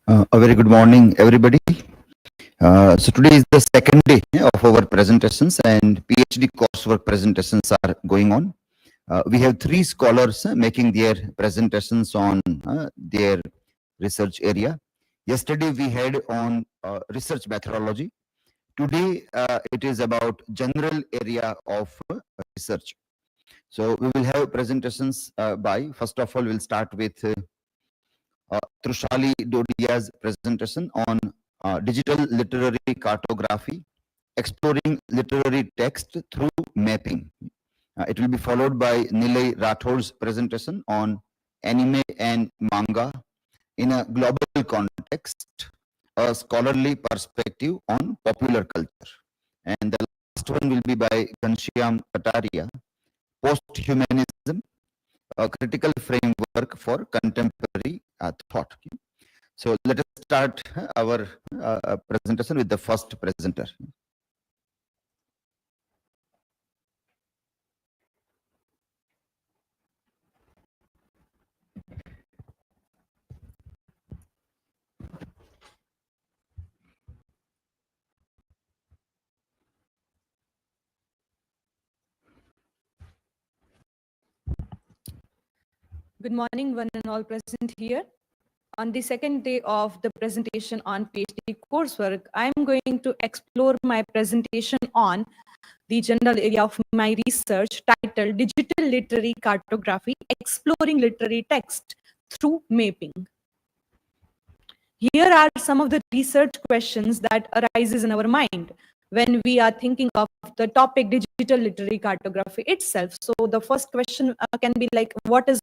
A very good morning, everybody. So today is the second day of our presentations, and PhD coursework presentations are going on. We have three scholars making their presentations on their research area. Yesterday we had on research methodology. Today it is about general area of research. So we will have presentations by, first of all, we'll start with Trushali Dodiya's presentation on digital literary cartography, exploring literary text through mapping. It will be followed by Nilay Rathod's presentation on anime and manga in a global context, a scholarly perspective on popular culture. And the last one will be by Ghanshyam, Katariya, Posthumanism, a critical framework for contemporary thought. So let us start our presentation with the first presenter. Good morning, one and all present here. On the second day of the presentation on PhD coursework, I'm going to explore my presentation on the general area of my research titled Digital Literary Cartography, Exploring Literary Text Through Mapping. Here are some of the research questions that arises in our mind when we are thinking of the topic digital literary cartography itself. So the first question can be like, what is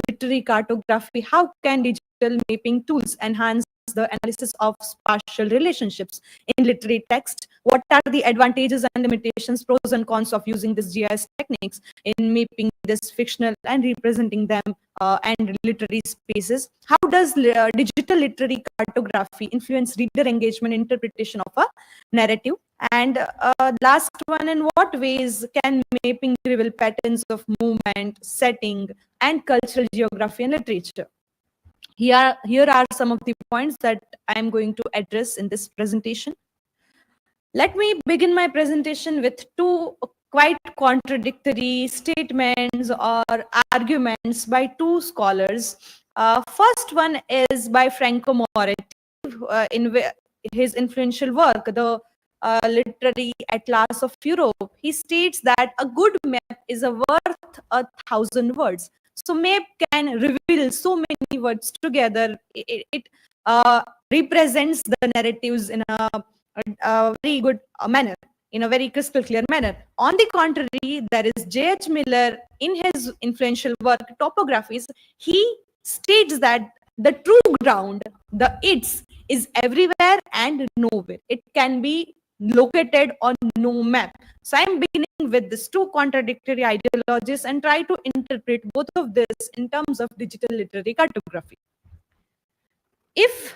literary cartography? How can digital mapping tools enhance the analysis of spatial relationships in literary text? What are the advantages and limitations, pros and cons of using these GIS techniques in mapping this fictional and representing them and literary spaces? How does digital literary cartography influence reader engagement, interpretation of a narrative? And last one, in what ways can mapping reveal patterns of movement, setting, and cultural geography and literature? Here are some of the points that I am going to address in this presentation. Let me begin my presentation with two quite contradictory statements or arguments by two scholars. First one is by Franco Moretti in his influential work, the Literary Atlas of Europe. He states that a good map is worth 1,000 words. So map can reveal so many words together. It represents the narratives in a very good manner, in a very crystal clear manner. On the contrary, there is J.H. Miller in his influential work, Topographies. He states that the true ground, the its, is everywhere and nowhere. It can be located on no map. So I'm beginning with these two contradictory ideologies and try to interpret both of this in terms of digital literary cartography. If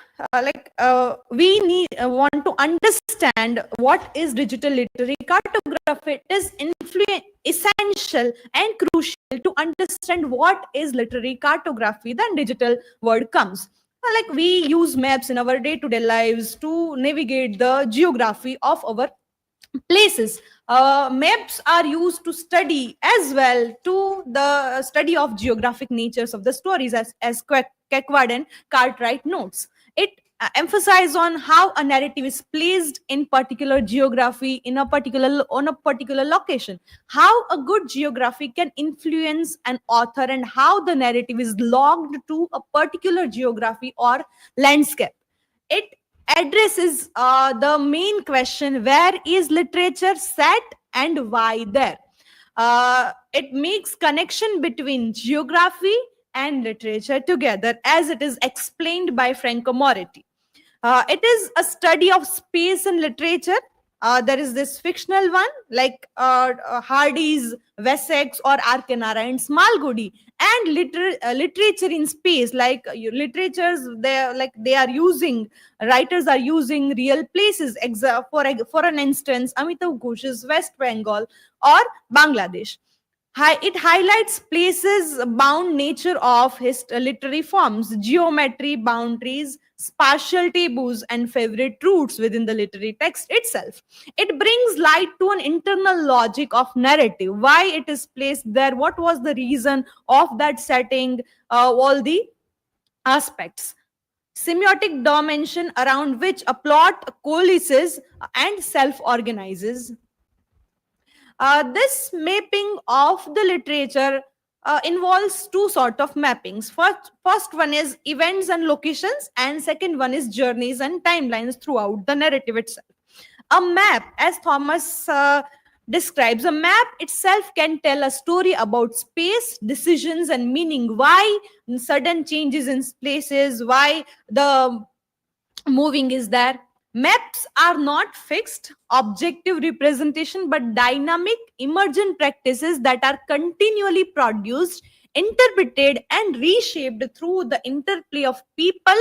we want to understand what is digital literary cartography, it is essential and crucial to understand what is literary cartography. Then digital word comes. Like we use maps in our day-to-day lives to navigate the geography of our places. Maps are used to study as well, to the study of geographic natures of the stories, as Kekwad and Cartwright notes. It emphasizes on how a narrative is placed in particular geography in a particular on a particular location, how a good geography can influence an author, and how the narrative is logged to a particular geography or landscape. It addresses the main question, where is literature set and why there? It makes connection between geography and literature together, as it is explained by Franco Moretti. It is a study of space and literature. There is this fictional one like Hardy's Wessex or Arkenara and Smalgudi, and literature in space, like literatures they are using, writers are using real places. For an instance, Amitav Ghosh's West Bengal or Bangladesh. It highlights places bound nature of his literary forms, geometry, boundaries, spatial taboos, and favorite routes within the literary text itself. It brings light to an internal logic of narrative, why it is placed there, what was the reason of that setting, all the aspects. Semiotic dimension around which a plot coalesces and self organizes. This mapping of the literature involves two sort of mappings. First one is events and locations, and second one is journeys and timelines throughout the narrative itself. A map, as Thomas describes, a map itself can tell a story about space, decisions, and meaning. Why sudden changes in places? Why the moving is there? Maps are not fixed objective representation but dynamic emergent practices that are continually produced, interpreted, and reshaped through the interplay of people,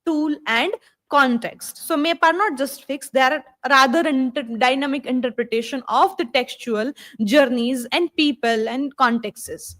tool, and context. So map are not just fixed, they are rather an dynamic interpretation of the textual journeys and people and contexts.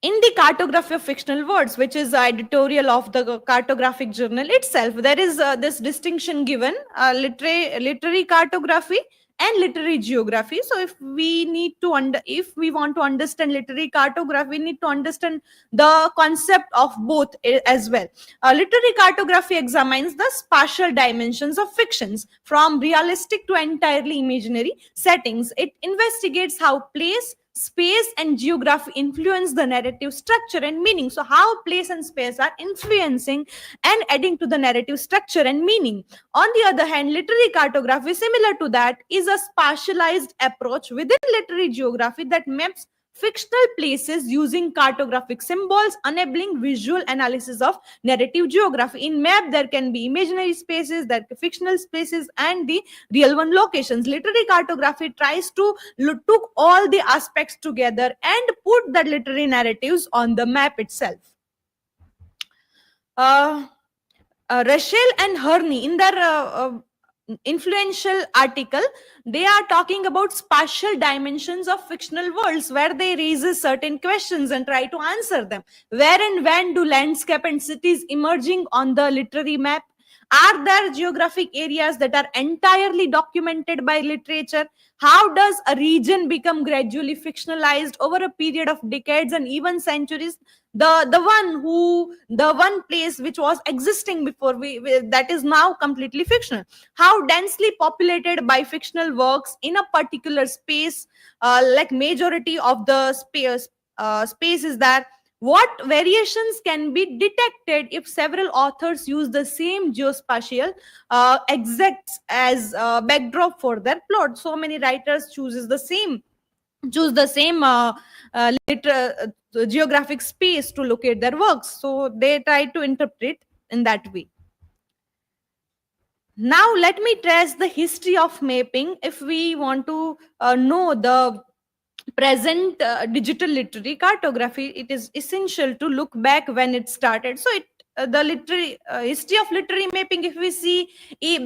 In the Cartography of Fictional Words, which is the editorial of the cartographic journal itself, there is this distinction given, literary cartography and literary geography. So if we need to if we want to understand literary cartography, we need to understand the concept of both as well. Literary cartography examines the spatial dimensions of fictions, from realistic to entirely imaginary settings. It investigates how place, space, and geography influence the narrative structure and meaning. So how place and space are influencing and adding to the narrative structure and meaning. On the other hand, literary cartography, similar to that, is a spatialized approach within literary geography that maps fictional places using cartographic symbols, enabling visual analysis of narrative geography. In map, there can be imaginary spaces, there are fictional spaces, and the real one locations. Literary cartography tries to took all the aspects together and put the literary narratives on the map itself. Rachel and Herney, in their influential article, they are talking about spatial dimensions of fictional worlds, where they raise certain questions and try to answer them. Where and when do landscape and cities emerging on the literary map? Are there geographic areas that are entirely documented by literature? How does a region become gradually fictionalized over a period of decades and even centuries? The one place which was existing before that is now completely fictional. How densely populated by fictional works in a particular space, like majority of the space is there. What variations can be detected if several authors use the same geospatial exacts as backdrop for their plot? So many writers choose the same geographic space to locate their works. So they try to interpret in that way. Now let me trace the history of mapping. If we want to know the present digital literary cartography, it is essential to look back when it started. So the literary history of literary mapping, if we see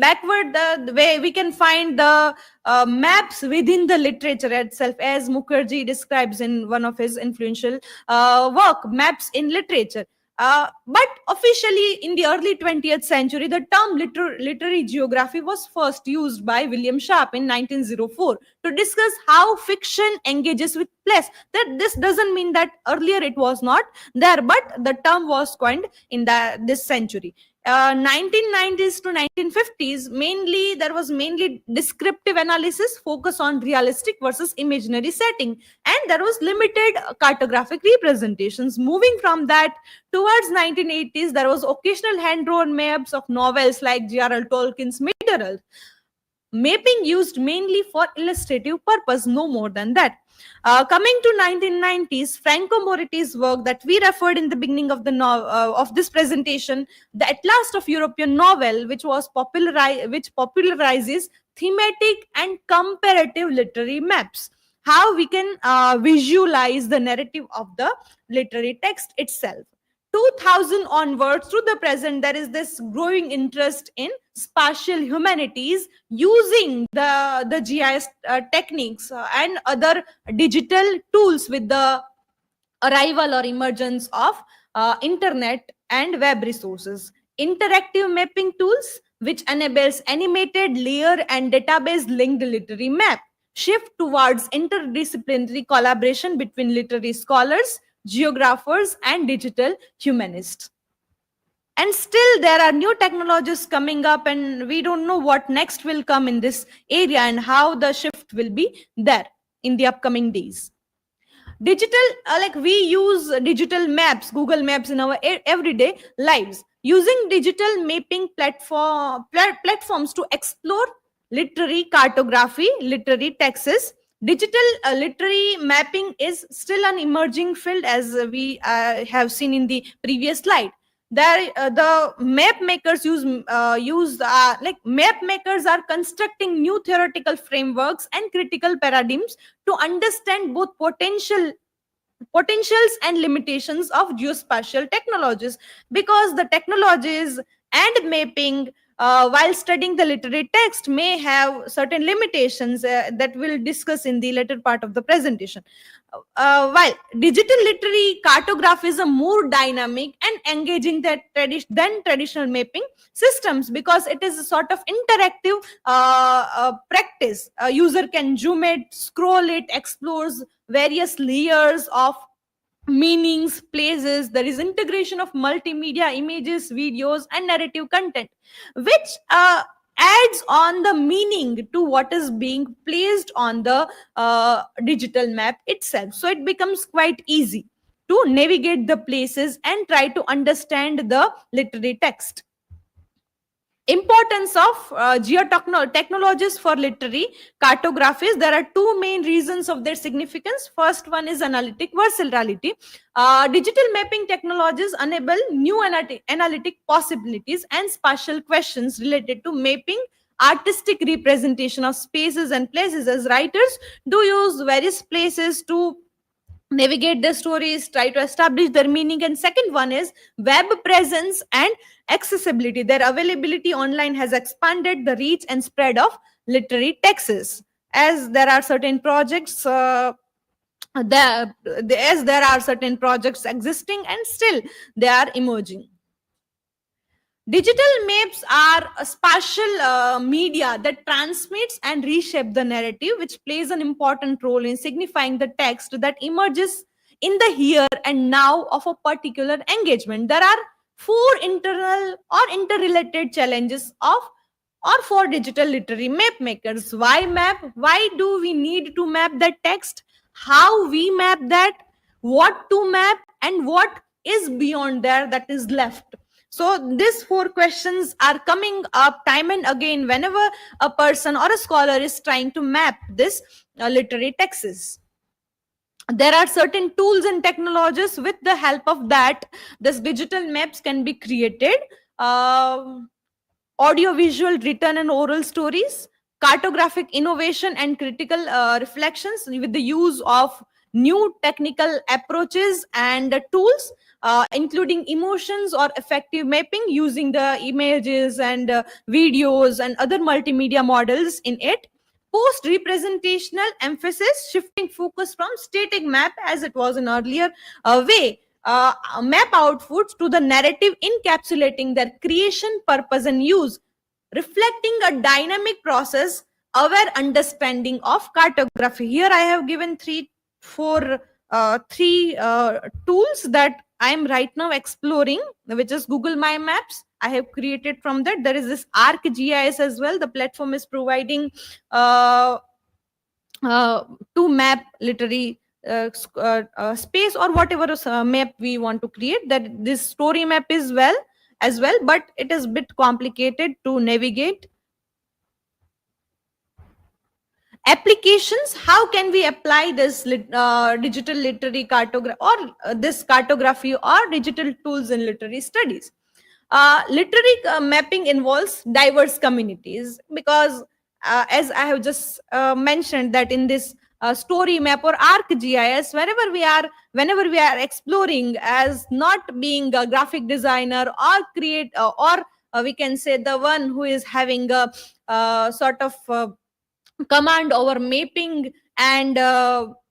backward, the way we can find the maps within the literature itself, as Mukherjee describes in one of his influential work, Maps in Literature. But officially in the early 20th century, the term literary geography was first used by William Sharp in 1904 to discuss how fiction engages with place. That this doesn't mean that earlier it was not there, but the term was coined in this century. 1990s to 1950s, there was mainly descriptive analysis, focus on realistic versus imaginary setting, and there was limited cartographic representations. Moving from that towards 1980s, there was occasional hand-drawn maps of novels like J.R.R. Tolkien's Middle-earth. Mapping used mainly for illustrative purpose, no more than that. Coming to 1990s, Franco Moretti's work that we referred in the beginning of of this presentation, The At Last of European Novel, which popularizes thematic and comparative literary maps. How we can visualize the narrative of the literary text itself. 2000 onwards to the present, there is this growing interest in spatial humanities using the GIS techniques and other digital tools with the arrival or emergence of internet and web resources. Interactive mapping tools, which enables animated layer and database linked literary map, shift towards interdisciplinary collaboration between literary scholars, geographers, and digital humanists. And still there are new technologies coming up, and we don't know what next will come in this area and how the shift will be there in the upcoming days. Digital, like we use digital maps, Google Maps in our everyday lives, using digital mapping platforms to explore literary cartography, literary texts. Digital literary mapping is still an emerging field, as we have seen in the previous slide. There the map makers like map makers are constructing new theoretical frameworks and critical paradigms to understand both potentials and limitations of geospatial technologies, because the technologies and mapping while studying the literary text may have certain limitations that we'll discuss in the later part of the presentation. While digital literary cartography is a more dynamic and engaging than traditional mapping systems, because it is a sort of interactive practice. A user can zoom it, scroll it, explores various layers of meanings, places. There is integration of multimedia, images, videos, and narrative content, which adds on the meaning to what is being placed on the digital map itself. So it becomes quite easy to navigate the places and try to understand the literary text. Importance of geotechnologies for literary cartographies. There are two main reasons of their significance. First one is analytic versatility. Digital mapping technologies enable new analytic possibilities and spatial questions related to mapping artistic representation of spaces and places, as writers do use various places to navigate their stories, try to establish their meaning. And second one is web presence and accessibility. Their availability online has expanded the reach and spread of literary texts, as there are certain projects as there are certain projects existing and still they are emerging. Digital maps are a spatial media that transmits and reshapes the narrative, which plays an important role in signifying the text that emerges in the here and now of a particular engagement. There are four internal or interrelated challenges of or for digital literary map makers. Why map? Why do we need to map that text? How we map that? What to map? And what is beyond there that is left? So these four questions are coming up time and again whenever a person or a scholar is trying to map this literary texts. There are certain tools and technologies with the help of that this digital maps can be created. Audiovisual, written and oral stories, cartographic innovation and critical reflections with the use of new technical approaches and tools, including emotions or effective mapping using the images and videos and other multimedia models in it. Post representational emphasis, shifting focus from static map as it was in earlier way map outputs to the narrative, encapsulating their creation, purpose and use, reflecting a dynamic process aware understanding of cartography. Here I have given three tools that I am right now exploring, which is Google My Maps. I have created from that. There is this ArcGIS as well. The platform is providing to map literary space or whatever map we want to create. That this story map is as well, but it is a bit complicated to navigate. Applications: how can we apply this digital literary cartography or this cartography or digital tools in literary studies? Literary mapping involves diverse communities, because as I have just mentioned that in this story map or ArcGIS, whenever we are exploring as not being a graphic designer or we can say the one who is having a sort of command over mapping and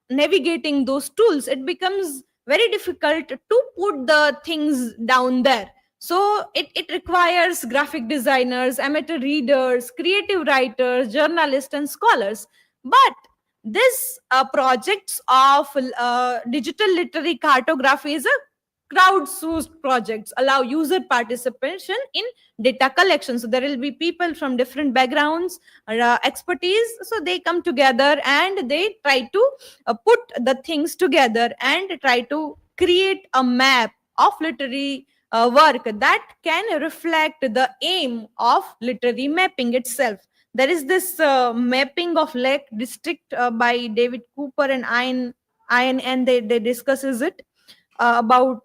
navigating those tools, it becomes very difficult to put the things down there. So it requires graphic designers, amateur readers, creative writers, journalists, and scholars. But this projects of digital literary cartography is a crowdsourced projects, allow user participation in data collection. So there will be people from different backgrounds, expertise, so they come together and they try to put the things together and try to create a map of literary work that can reflect the aim of literary mapping itself. There is this mapping of Lake District by David Cooper and Ian, and they discusses it about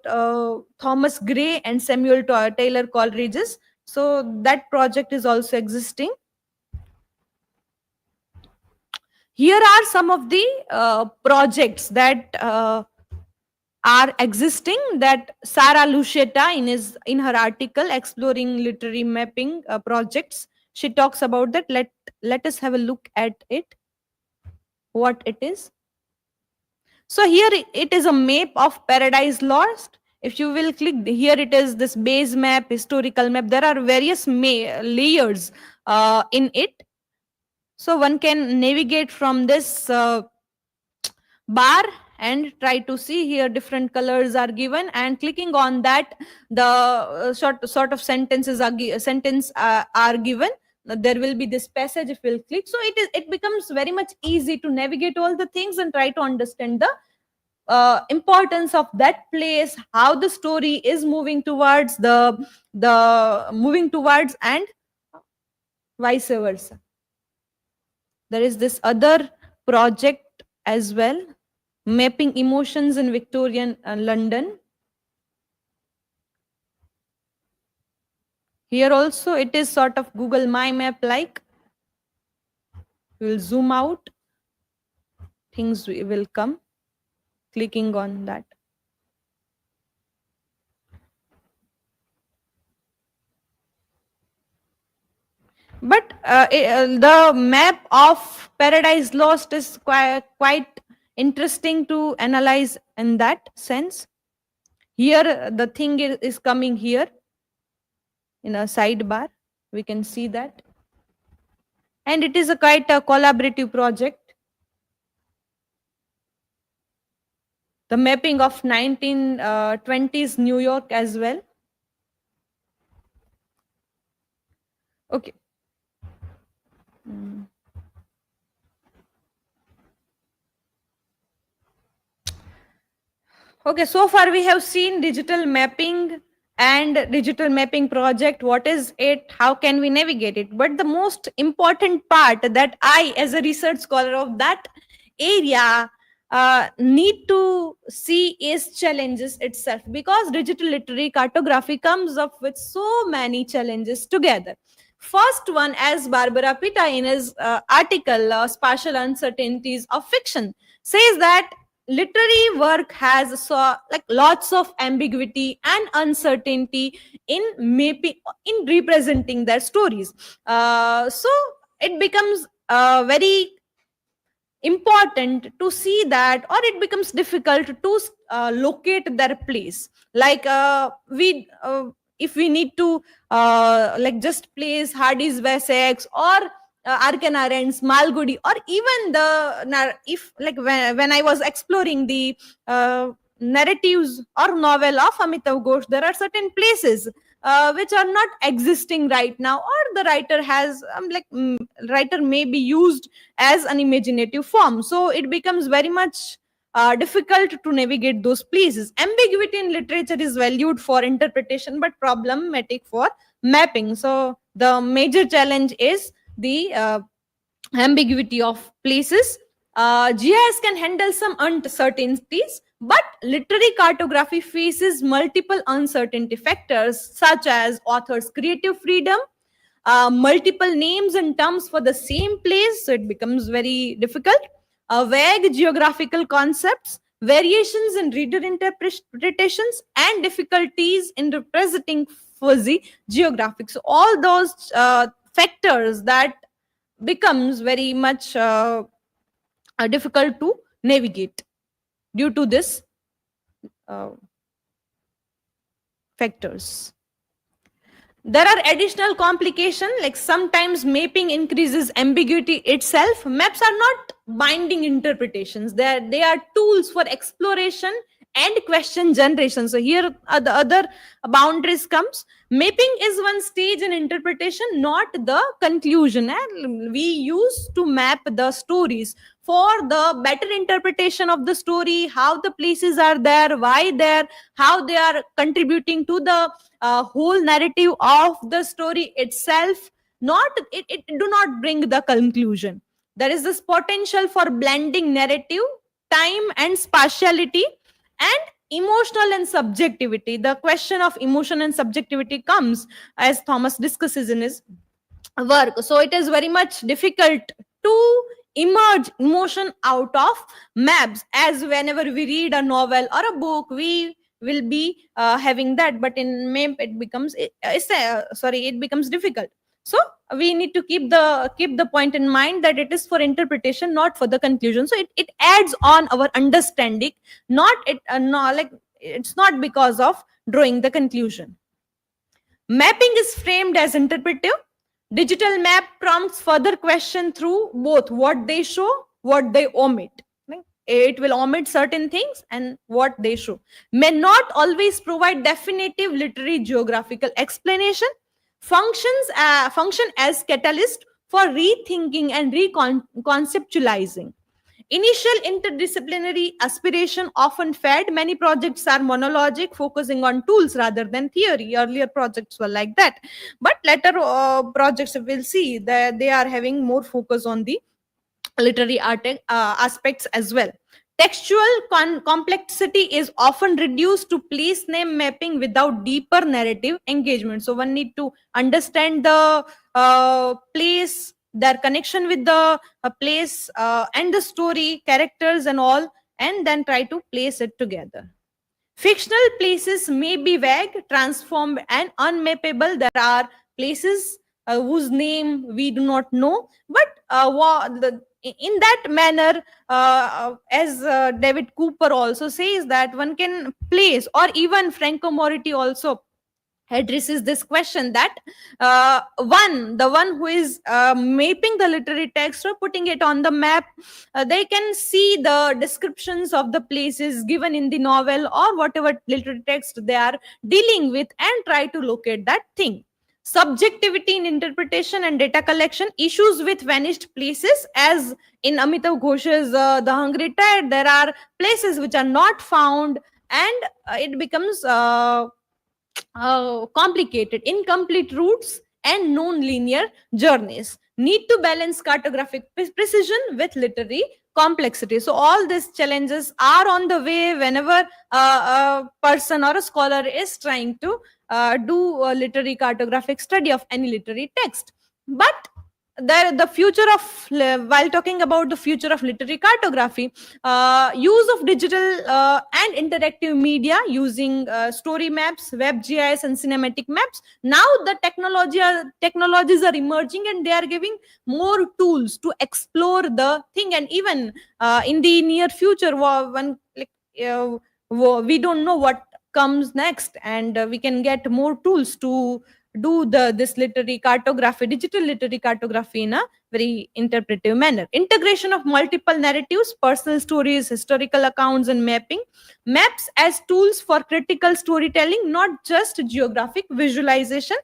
Thomas Gray and Samuel Taylor Coleridge's. So that project is also existing. Here are some of the projects that are existing that Sarah Lucetta in her article exploring literary mapping projects, she talks about that. Let us have a look at it, what it is. So here it is a map of Paradise Lost. If you will click here, it is this base map, historical map. There are various layers in it. So one can navigate from this bar and try to see here different colors are given, and clicking on that the sort of sentences are given. There will be this passage if we'll click. So it becomes very much easy to navigate all the things and try to understand the importance of that place, how the story is moving towards and vice versa. There is this other project as well, mapping emotions in Victorian London. Here also it is sort of Google My Map like. We will zoom out, things will come, clicking on that. But the map of Paradise Lost is quite interesting to analyze in that sense. Here the thing is coming here in a sidebar, we can see that, and it is quite a collaborative project. The mapping of 1920s New York as well. Okay. Okay, so far we have seen digital mapping and digital mapping project. What is it? How can we navigate it? But the most important part that I, as a research scholar of that area, need to see is challenges itself, because digital literary cartography comes up with so many challenges together. First one, as Barbara Pitta in his article, Spatial Uncertainties of Fiction, says that literary work has lots of ambiguity and uncertainty in representing their stories. So it becomes very important to see that, or it becomes difficult to locate their place. Like if we need to just place Hardy's Wessex or Arkanarens, Malgudi, or even when I was exploring the narratives or novel of Amitav Ghosh, there are certain places which are not existing right now, or the writer has writer may be used as an imaginative form. So it becomes very much difficult to navigate those places. Ambiguity in literature is valued for interpretation but problematic for mapping. So the major challenge is the ambiguity of places. GIS can handle some uncertainties, but literary cartography faces multiple uncertainty factors such as author's creative freedom, multiple names and terms for the same place, so it becomes very difficult. vague geographical concepts, variations in reader interpretations, and difficulties in representing fuzzy geographics. So all those factors that becomes very much difficult to navigate due to this uh, factors. There are additional complications, like sometimes mapping increases ambiguity itself. Maps are not binding interpretations. They are tools for exploration and question generation. So here are the other boundaries comes. Mapping is one stage in interpretation, not the conclusion. And we use to map the stories for the better interpretation of the story, how the places are there, why there, how they are contributing to the whole narrative of the story itself. Not it do not bring the conclusion. There is this potential for blending narrative, time and spatiality, and emotional and subjectivity. The question of emotion and subjectivity comes as Thomas discusses in his work. So it is very much difficult to emerge emotion out of maps, as whenever we read a novel or a book we will be having that, but in map it becomes it becomes difficult. So we need to keep the point in mind that it is for interpretation, not for the conclusion. So it adds on our understanding, not it's not because of drawing the conclusion. Mapping is framed as interpretive. Digital map prompts further question through both what they show, what they omit. It will omit certain things, and what they show may not always provide definitive literary geographical explanation. Function as catalyst for rethinking and reconceptualizing. Initial interdisciplinary aspiration often fed. Many projects are monologic, focusing on tools rather than theory. Earlier projects were like that, but later projects will see that they are having more focus on the literary aspects as well. Textual complexity is often reduced to place name mapping without deeper narrative engagement. So one need to understand the place, their connection with the place and the story, characters and all, and then try to place it together. Fictional places may be vague, transformed and unmappable. There are places whose name we do not know, but in that manner, as David Cooper also says, that one can place, or even Franco Moretti also addresses this question, that the one who is mapping the literary text or putting it on the map, they can see the descriptions of the places given in the novel or whatever literary text they are dealing with, and try to locate that thing. Subjectivity in interpretation and data collection. Issues with vanished places, as in Amitav Ghosh's The Hungry Tide, there are places which are not found, and it becomes complicated. Incomplete routes and non-linear journeys. Need to balance cartographic precision with literary complexity. So all these challenges are on the way whenever a person or a scholar is trying to do a literary cartographic study of any literary text. But the future of, while talking about the future of literary cartography, use of digital and interactive media, using story maps, web GIS and cinematic maps. Now the technologies are emerging, and they are giving more tools to explore the thing. And even in the near future, we don't know what comes next, and we can get more tools to do this literary cartography, digital literary cartography, in a very interpretive manner. Integration of multiple narratives, personal stories, historical accounts, and mapping. Maps as tools for critical storytelling, not just geographic visualization.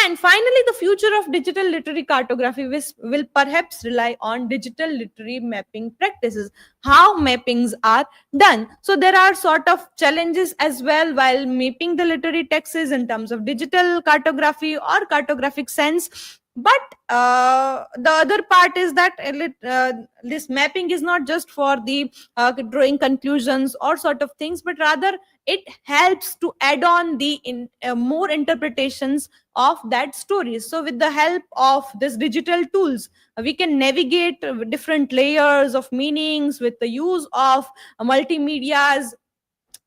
And finally, the future of digital literary cartography will perhaps rely on digital literary mapping practices, how mappings are done. So there are sort of challenges as well while mapping the literary texts in terms of digital cartography or cartographic sense. But the other part is that this mapping is not just for the drawing conclusions or sort of things, but rather it helps to add on the more interpretations of that story. So with the help of this digital tools, we can navigate different layers of meanings with the use of multimedias,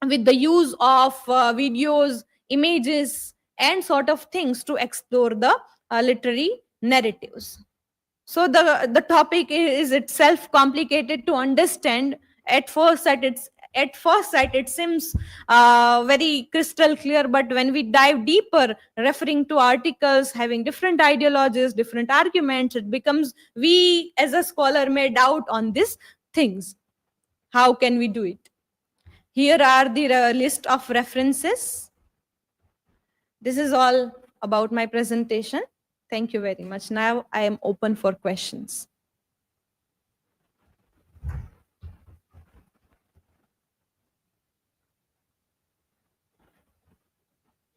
with the use of videos, images, and sort of things to explore the literary narratives. So the topic is itself complicated to understand. At first sight it seems very crystal clear, but when we dive deeper, referring to articles having different ideologies, different arguments, it becomes we as a scholar may doubt on these things. How can we do it? Here are the list of references. This is all about my presentation. Thank you very much. Now I am open for questions.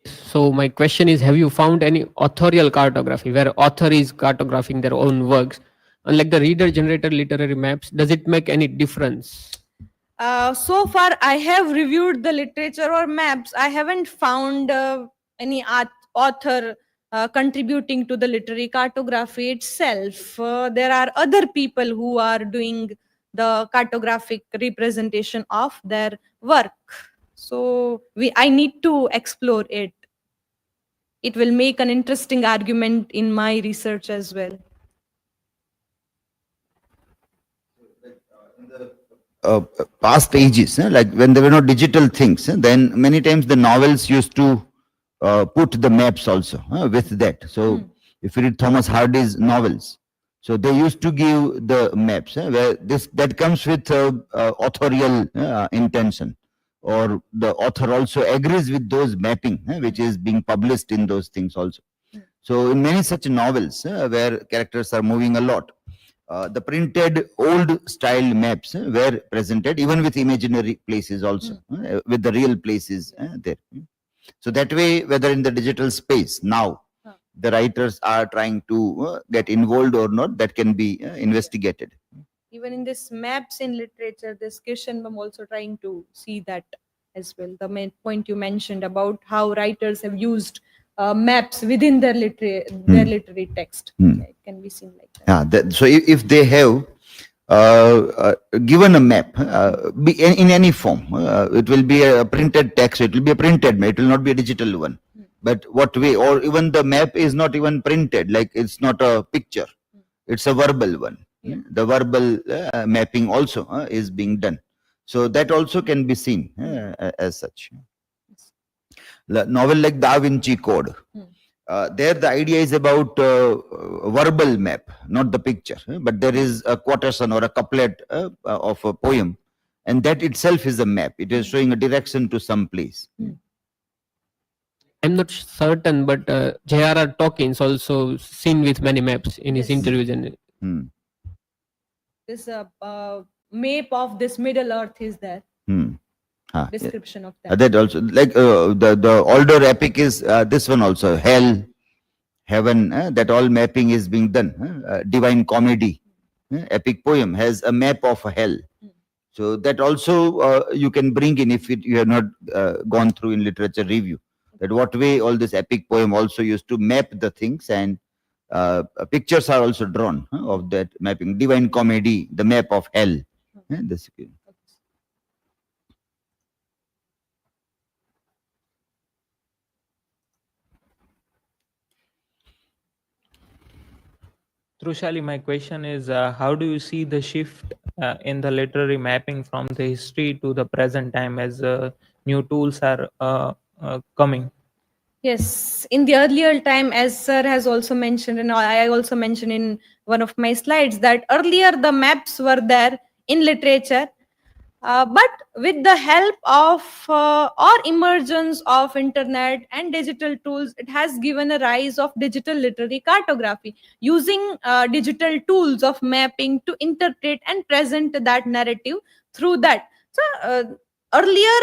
So my question is, have you found any authorial cartography where author is cartographing their own works? Unlike the reader-generated literary maps, does it make any difference? So far, I have reviewed the literature or maps. I haven't found any author contributing to the literary cartography itself. There are other people who are doing the cartographic representation of their work. So I need to explore it. It will make an interesting argument in my research as well. Past ages, like when there were no digital things, then many times the novels used to put the maps also with that. So if you read Thomas Hardy's novels, so they used to give the maps where that comes with authorial intention, or the author also agrees with those mapping which is being published in those things also. So in many such novels where characters are moving a lot, the printed old style maps were presented even with imaginary places also, with the real places there. So that way, whether in the digital space now, the writers are trying to get involved or not, that can be investigated. Even in this maps in literature, this Ghanshyam also trying to see that as well. The main point you mentioned about how writers have used maps within their literary text. It can be seen like that. Yeah, so if they have given a map in any form, it will be a printed text, it will be a printed map, it will not be a digital one. But what way, or even the map is not even printed, like it's not a picture, it's a verbal one. The verbal mapping also is being done. So that also can be seen as such. Novel like Da Vinci Code. There the idea is about verbal map, not the picture, but there is a quotation or a couplet of a poem, and that itself is a map. It is showing a direction to some place. I'm not certain, but J.R.R. Tolkien's also seen with many maps in his interviews. And this map of this Middle Earth is there. Description of that. That also, like the older epic is this one also, hell, heaven, that all mapping is being done. Divine Comedy, epic poem has a map of hell. So that also you can bring in if you have not gone through in literature review, that what way all this epic poem also used to map the things, and pictures are also drawn of that mapping. Divine Comedy, the map of hell. This. Trushali, my question is, how do you see the shift in the literary mapping from the history to the present time as new tools are coming? Yes, in the earlier time, as sir has also mentioned, and I also mentioned in one of my slides, that earlier the maps were there in literature, but with the help of or emergence of internet and digital tools, it has given a rise of digital literary cartography, using digital tools of mapping to interpret and present that narrative through that. So earlier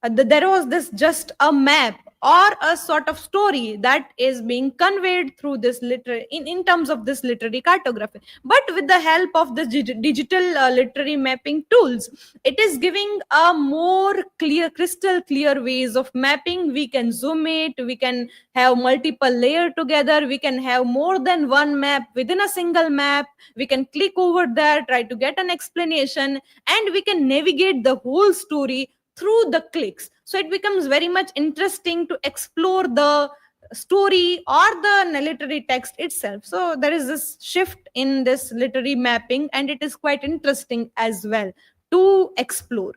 there was this just a map or a sort of story that is being conveyed through this in terms of this literary cartography. But with the help of the digital literary mapping tools, it is giving a more clear, crystal clear ways of mapping. We can zoom it, we can have multiple layer together, we can have more than one map within a single map, we can click over there, try to get an explanation, and we can navigate the whole story through the clicks. So it becomes very much interesting to explore the story or the literary text itself. So there is this shift in this literary mapping, and it is quite interesting as well to explore.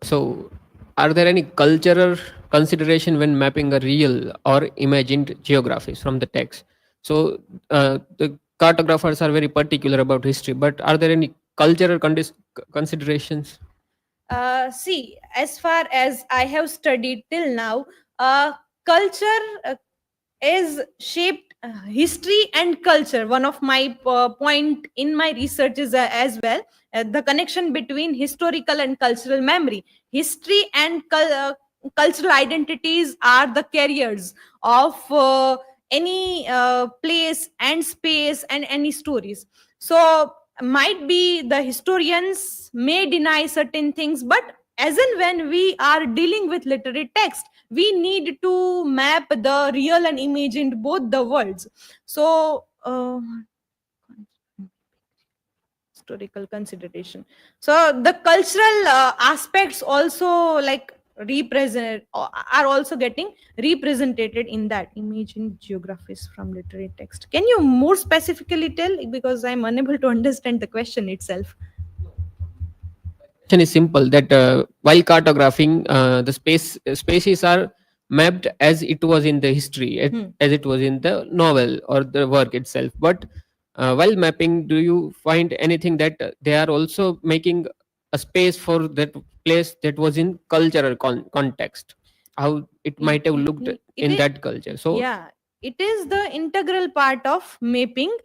So, are there any cultural consideration when mapping a real or imagined geographies from the text? So, the cartographers are very particular about history, but are there any cultural considerations? See, as far as I have studied till now, culture is shaped history and culture. One of my point in my research is as well the connection between historical and cultural memory. History and cultural identities are the carriers of any place and space and any stories. So might be the historians may deny certain things, but as and when we are dealing with literary text, we need to map the real and imagined, both the worlds. So historical consideration, so the cultural aspects also like represent are also getting represented in that imagined geographies from literary text. Can you more specifically tell, because I'm unable to understand the question itself? Question is simple, that while cartographing, the spaces are mapped as it was in the history, as it was in the novel or the work itself. But while mapping, do you find anything that they are also making a space for that place that was in cultural context, how it might have looked in that culture? So yeah, it is the integral part of mapping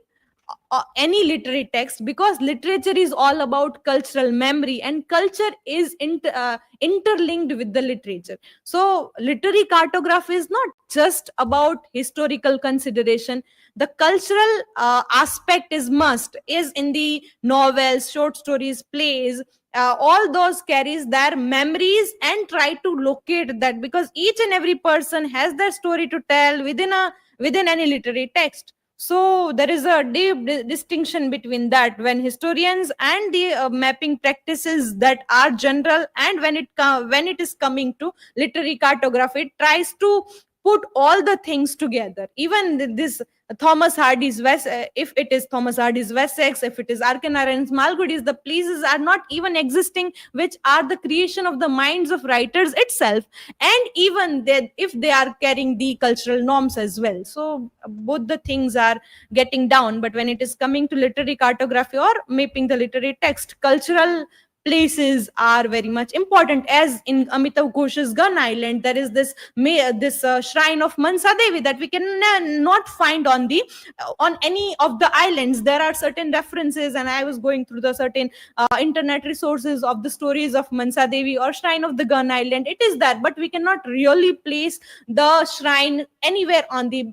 any literary text, because literature is all about cultural memory, and culture is interlinked with the literature. So literary cartography is not just about historical consideration. The cultural aspect is must, is in the novels, short stories, plays, all those carries their memories and try to locate that, because each and every person has their story to tell within any literary text. So there is a deep distinction between that, when historians and the mapping practices that are general, and when it is coming to literary cartography, it tries to put all the things together. Even this Thomas Hardy's West, if it is Thomas Hardy's Wessex, if it is Arkenarens Malgudis, the places are not even existing, which are the creation of the minds of writers itself, and even if they are carrying the cultural norms as well. So both the things are getting down. But when it is coming to literary cartography or mapping the literary text, cultural places are very much important. As in Amitav Ghosh's Gun Island, there is this shrine of Mansa Devi that we can not find on any of the islands. There are certain references, and I was going through the certain internet resources of the stories of Mansa Devi or shrine of the Gun Island. It is that, but we cannot really place the shrine anywhere on the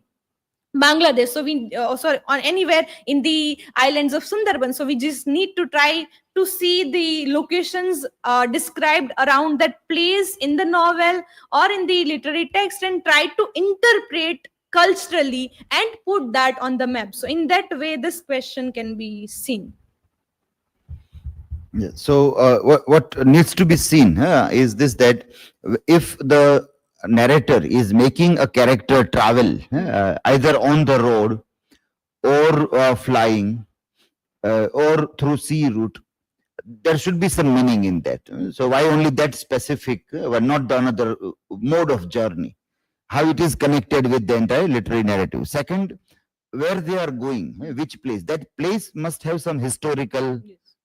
Bangladesh. So on anywhere in the islands of Sundarban. So we just need to try to see the locations described around that place in the novel or in the literary text, and try to interpret culturally and put that on the map. So in that way, this question can be seen. Yeah. So what needs to be seen is this, that if the narrator is making a character travel either on the road or flying or through sea route, there should be some meaning in that. So why only that specific, not the another mode of journey, how it is connected with the entire literary narrative. Second, where they are going, which place, that place must have some historical,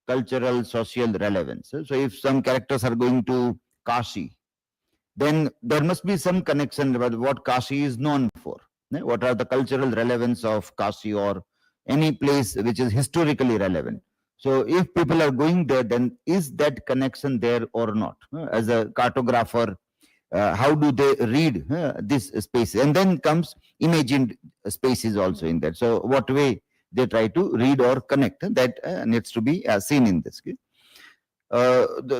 cultural, social relevance. So if some characters are going to Kashi, then there must be some connection about what Kashi is known for. What are the cultural relevance of Kashi or any place which is historically relevant. So if people are going there, then is that connection there or not? As a cartographer, how do they read this space? And then comes imagined spaces also in that. So what way they try to read or connect, that needs to be seen in this case.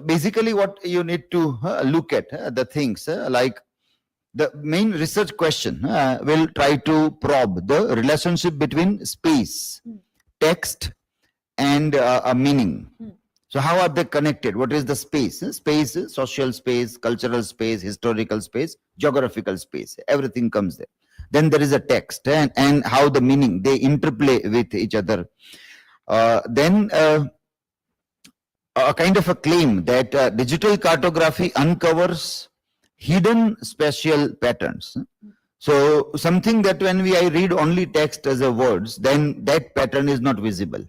Basically what you need to look at the things like the main research question will try to probe the relationship between space, text, and a meaning. So how are they connected? What is the space? Space is social space, cultural space, historical space, geographical space. Everything comes there. Then there is a text and how the meaning, they interplay with each other. Then a kind of a claim that digital cartography uncovers hidden spatial patterns. So something that when I read only text as a words, then that pattern is not visible.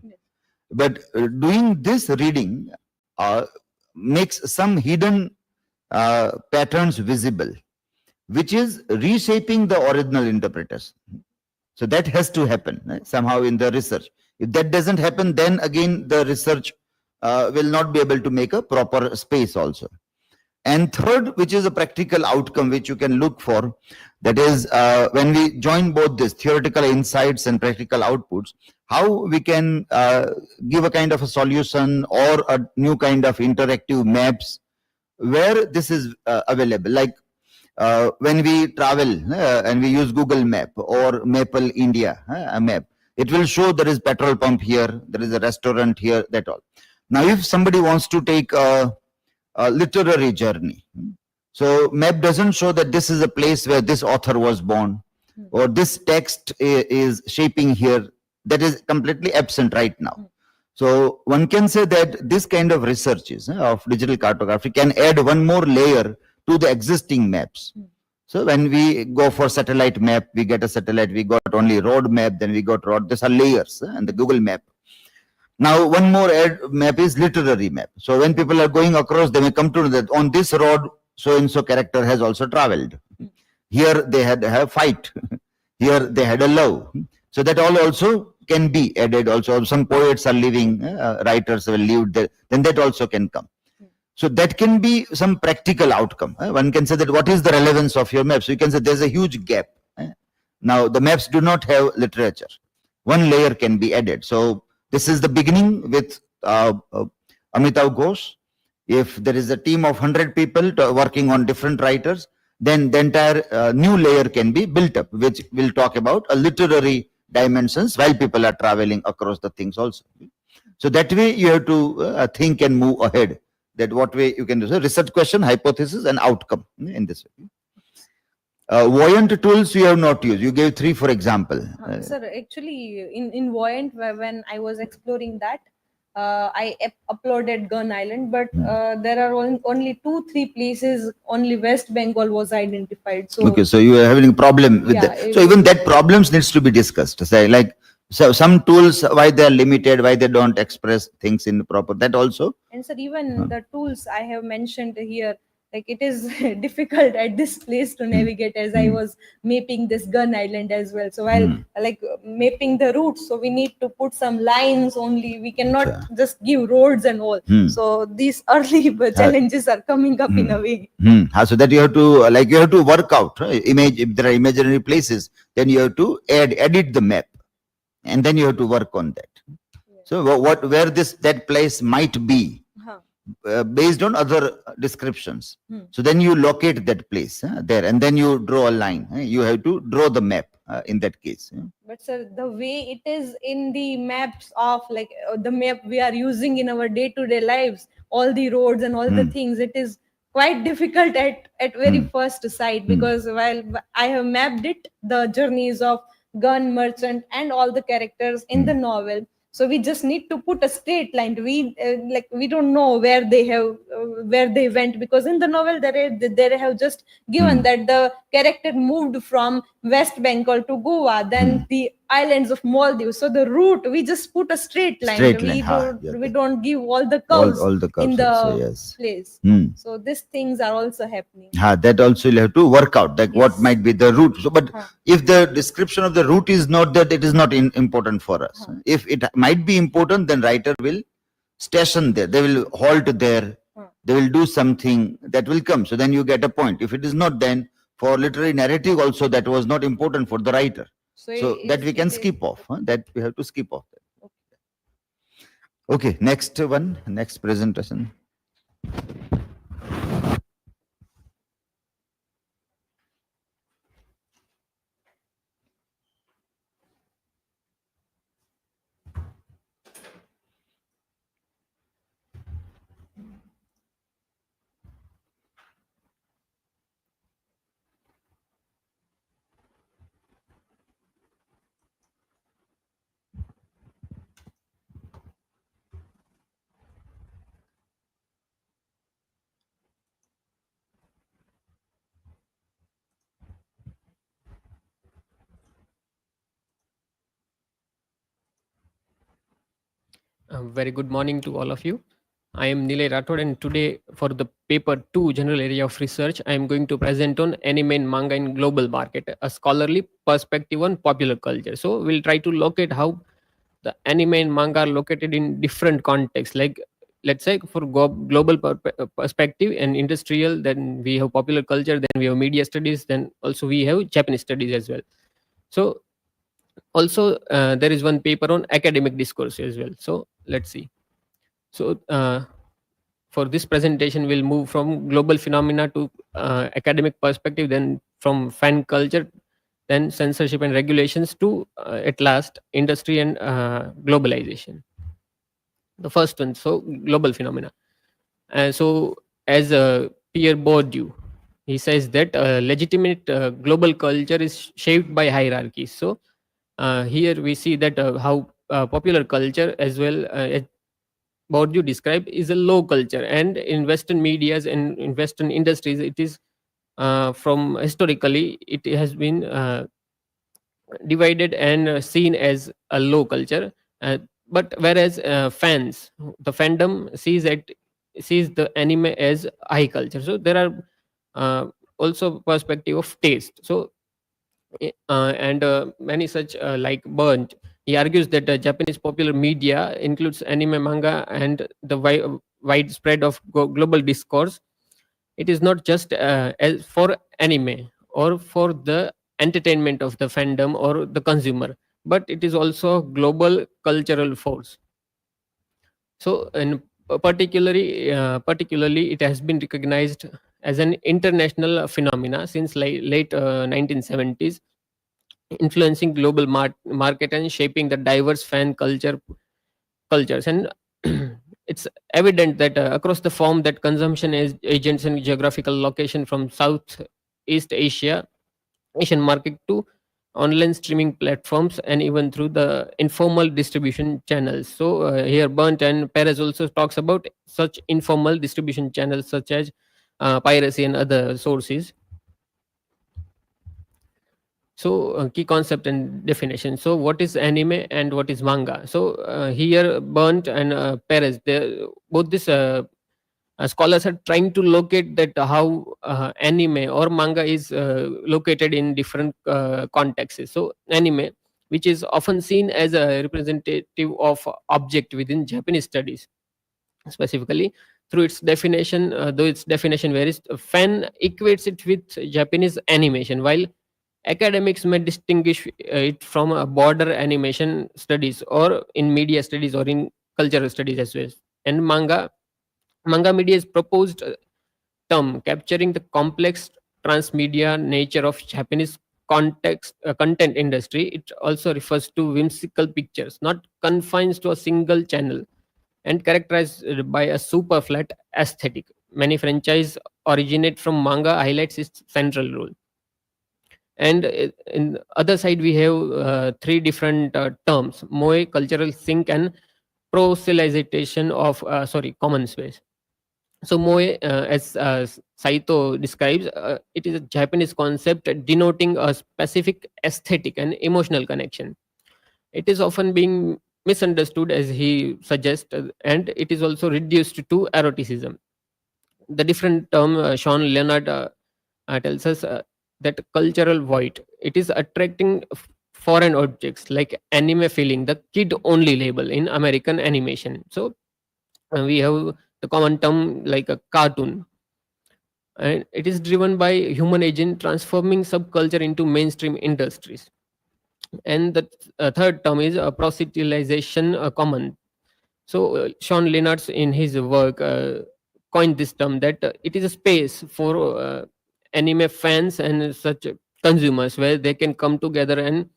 But doing this reading makes some hidden patterns visible, which is reshaping the original interpreters. So that has to happen somehow in the research. If that doesn't happen, then again the research will not be able to make a proper space also. And third, which is a practical outcome which you can look for, that is when we join both this theoretical insights and practical outputs, how we can give a kind of a solution or a new kind of interactive maps where this is available. Like when we travel and we use Google Map or Maple India a map, it will show there is petrol pump here, there is a restaurant here, that all. Now if somebody wants to take a literary journey, so map doesn't show that this is a place where this author was born or this text is shaping here. That is completely absent right now. So one can say that this kind of researches of digital cartography can add one more layer to the existing maps. So when we go for satellite map, we get a satellite, we got only road map, then we got road, these are layers and the Google map. Now one more map is literary map. So when people are going across, they may come to that on this road, so-and-so character has also traveled. Here they had a fight. Here they had a love. So that all also can be added also. Some poets are living, writers have lived there, then that also can come. So that can be some practical outcome. One can say that what is the relevance of your map? So you can say there's a huge gap. Now the maps do not have literature. One layer can be added. So this is the beginning with Amitav Ghosh. If there is a team of 100 people working on different writers, then the entire new layer can be built up, which will talk about a literary dimensions while people are traveling across the things also. So that way you have to think and move ahead. That what way you can do. So research question, hypothesis, and outcome in this way. Voyant tools you have not used. You gave 3 for example. Sir, actually in Voyant, when I was exploring that, I uploaded Gun Island, but there are only 2-3 places, only West Bengal was identified. So okay, so you are having a problem with that. So even that problems needs to be discussed. Say like, so some tools, why they are limited, why they don't express things in proper, that also. And sir, even the tools I have mentioned here, like it is difficult at this place to navigate, as I was mapping this Gun Island as well. So while like mapping the routes, so we need to put some lines only. We cannot just give roads and all. So these early challenges are coming up in a way. So that you have to, like, you have to work out image. If there are imaginary places, then you have to edit the map, and then you have to work on that. So where that place might be. Based on other descriptions. So then you locate that place there, and then you draw a line. You have to draw the map in that case. But sir, the way it is in the maps of like the map we are using in our day-to-day lives, all the roads and all the things, it is quite difficult at very first sight, because while I have mapped it, the journeys of gun merchant and all the characters in the novel. So we just need to put a straight line. We don't know where they went, because in the novel they have just given that the character moved from West Bengal to Goa, then the islands of Maldives. So the route, we just put a straight line. We don't give all the curves, all the curves in the also, place. So these things are also happening. That also you have to work out, like what might be the route. So, but if the description of the route is not that, it is not important for us. If it might be important, then writer will station there. They will halt there. They will do something that will come. So then you get a point. If it is not, then for literary narrative also that was not important for the writer. So that we can skip off. That we have to skip off. Okay, next one, next presentation. Very good morning to all of you. I am Nilay Rathod, and today for the paper 2 general area of research, I am going to present on anime and manga in global market, a scholarly perspective on popular culture. So we'll try to locate how the anime and manga are located in different contexts. Like, let's say for global perspective and industrial, then we have popular culture, then we have media studies, then also we have Japanese studies as well. So also there is one paper on academic discourse as well. So let's see. So for this presentation, we'll move from global phenomena to academic perspective, then from fan culture, then censorship and regulations to at last industry and globalization. The first one, so global phenomena. So as Pierre Bourdieu, he says that legitimate global culture is shaped by hierarchies. So here we see that how popular culture as well as Bourdieu described is a low culture, and in Western medias and in Western industries, it is from historically it has been divided and seen as a low culture. But whereas fans, the fandom sees the anime as high culture. So there are also perspective of taste. So and many such like Burnt, he argues that Japanese popular media includes anime, manga, and the widespread of global discourse. It is not just as for anime or for the entertainment of the fandom or the consumer, but it is also a global cultural force. So, and particularly, it has been recognized as an international phenomena since late 1970s, influencing global market and shaping the diverse fan cultures. And it's evident that across the form that consumption agents and geographical location from Southeast Asian market to online streaming platforms and even through the informal distribution channels. So here Burnt and Perez also talks about such informal distribution channels such as piracy and other sources. So key concept and definition. So what is anime and what is manga? So here Burnt and Perez, both these scholars are trying to locate that how anime or manga is located in different contexts. So anime, which is often seen as a representative of object within Japanese studies, specifically through its definition, though its definition varies, fan equates it with Japanese animation, while academics may distinguish it from a border animation studies or in media studies or in cultural studies as well. And manga media is proposed term capturing the complex transmedia nature of Japanese content industry. It also refers to whimsical pictures, not confined to a single channel, and characterized by a super flat aesthetic. Many franchise originate from manga highlights its central role. And in the other side we have three different terms: moe, cultural sink, and proselytization of common space. So moe, as Saito describes, it is a Japanese concept denoting a specific aesthetic and emotional connection. It is often being misunderstood, as he suggests, and it is also reduced to eroticism. The different term, Sean Leonard tells us that cultural void. It is attracting foreign objects like anime filling the kid only label in American animation. So We have the common term like a cartoon, and it is driven by human agent transforming subculture into mainstream industries. And the third term is proceduralization common. So Sean Leonard in his work coined this term that it is a space for anime fans and such consumers where they can come together and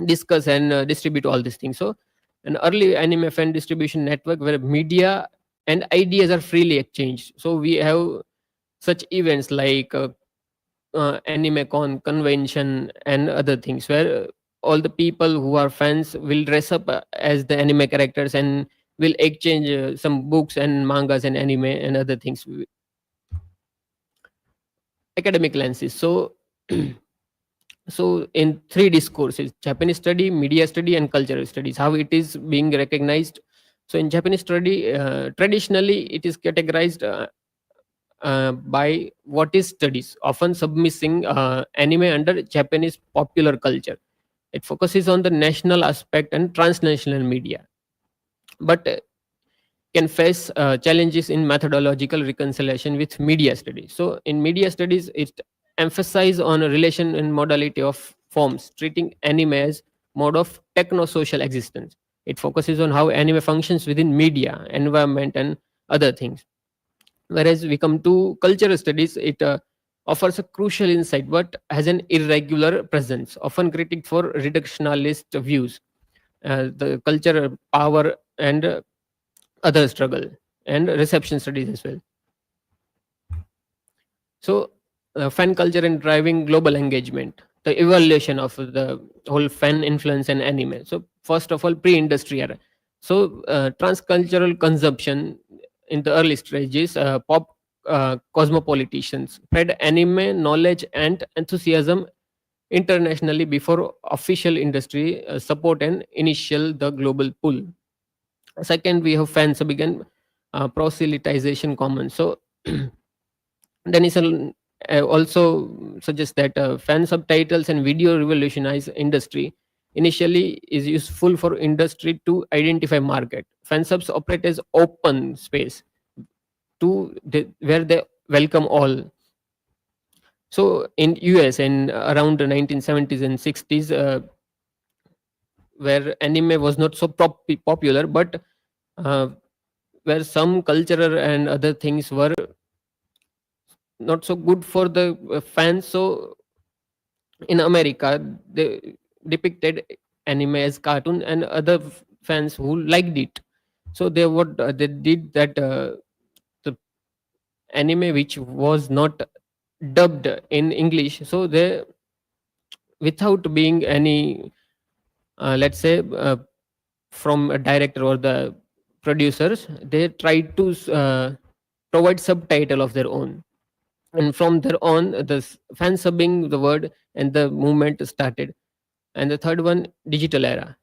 discuss and distribute all these things. So an early anime fan distribution network where media and ideas are freely exchanged. So we have such events like AnimeCon convention and other things where all the people who are fans will dress up as the anime characters and will exchange some books and mangas and anime and other things. Academic lenses. So so in three discourses: Japanese study, media study, and cultural studies, how it is being recognized. So in Japanese study, traditionally it is categorized by what is studies, often submissing anime under Japanese popular culture. It focuses on the national aspect and transnational media, but can face challenges in methodological reconciliation with media studies. So in media studies, it emphasizes on a relation and modality of forms, treating anime as mode of techno-social existence. It focuses on how anime functions within media, environment, and other things. Whereas we come to cultural studies, it offers a crucial insight but has an irregular presence, often critic for reductionist views, the culture, power, and other struggle, and reception studies as well. So, fan culture and driving global engagement, the evaluation of the whole fan influence and anime. So, first of all, pre-industry era. So, transcultural consumption in the early stages, pop cosmopolitans spread anime knowledge and enthusiasm internationally before official industry support and initial the global pull. Second, we have fan began proselytization common. So Denison also suggests that fan subtitles and video revolutionize industry. Initially, is useful for industry to identify market. Fan subs operate as open space where they welcome all. So in US in around the 1970s and 60s, where anime was not so popular, but uh, where some cultural and other things were not so good for the fans. So in America, they depicted anime as cartoon, and other fans who liked it. So they did that the anime which was not dubbed in English. So they, without being any, let's say, from a director or the producers, they tried to provide subtitle of their own, and from there on the fan subbing the word and the movement started. And the third one, digital era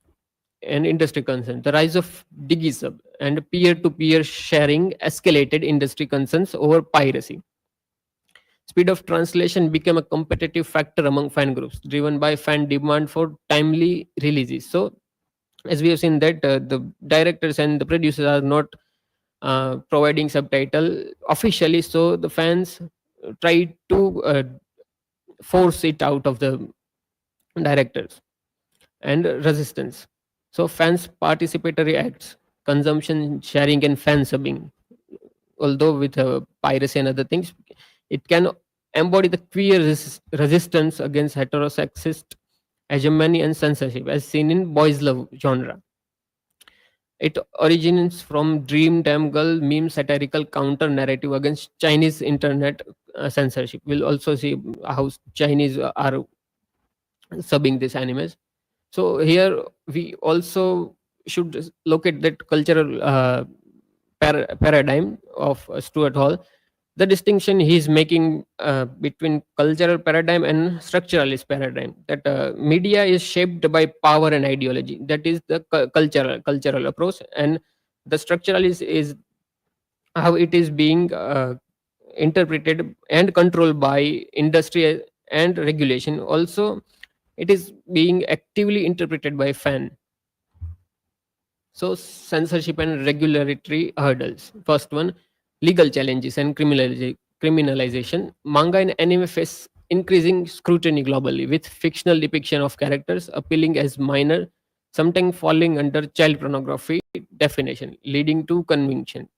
and industry concern, the rise of digisub and peer-to-peer sharing escalated industry concerns over piracy. Speed of translation became a competitive factor among fan groups, driven by fan demand for timely releases. So as we have seen that the directors and the producers are not providing subtitle officially, so the fans try to force it out of the directors, and resistance. So fans participatory acts, consumption sharing and fan subbing, although with piracy and other things, it can embody the queer resistance against heterosexist hegemony and censorship as seen in boys love genre. It originates from Dream Damn Girl meme satirical counter narrative against Chinese internet censorship. We'll also see how Chinese are subbing these animes. So here we also should look at that cultural paradigm of Stuart Hall. The distinction he is making between cultural paradigm and structuralist paradigm, that media is shaped by power and ideology. That is the cultural approach, and the structuralist is how it is being interpreted and controlled by industry and regulation. Also, it is being actively interpreted by fan. So censorship and regulatory hurdles. First one, legal challenges and criminalization. Manga and anime face increasing scrutiny globally, with fictional depiction of characters appealing as minor, sometimes falling under child pornography definition, leading to conviction.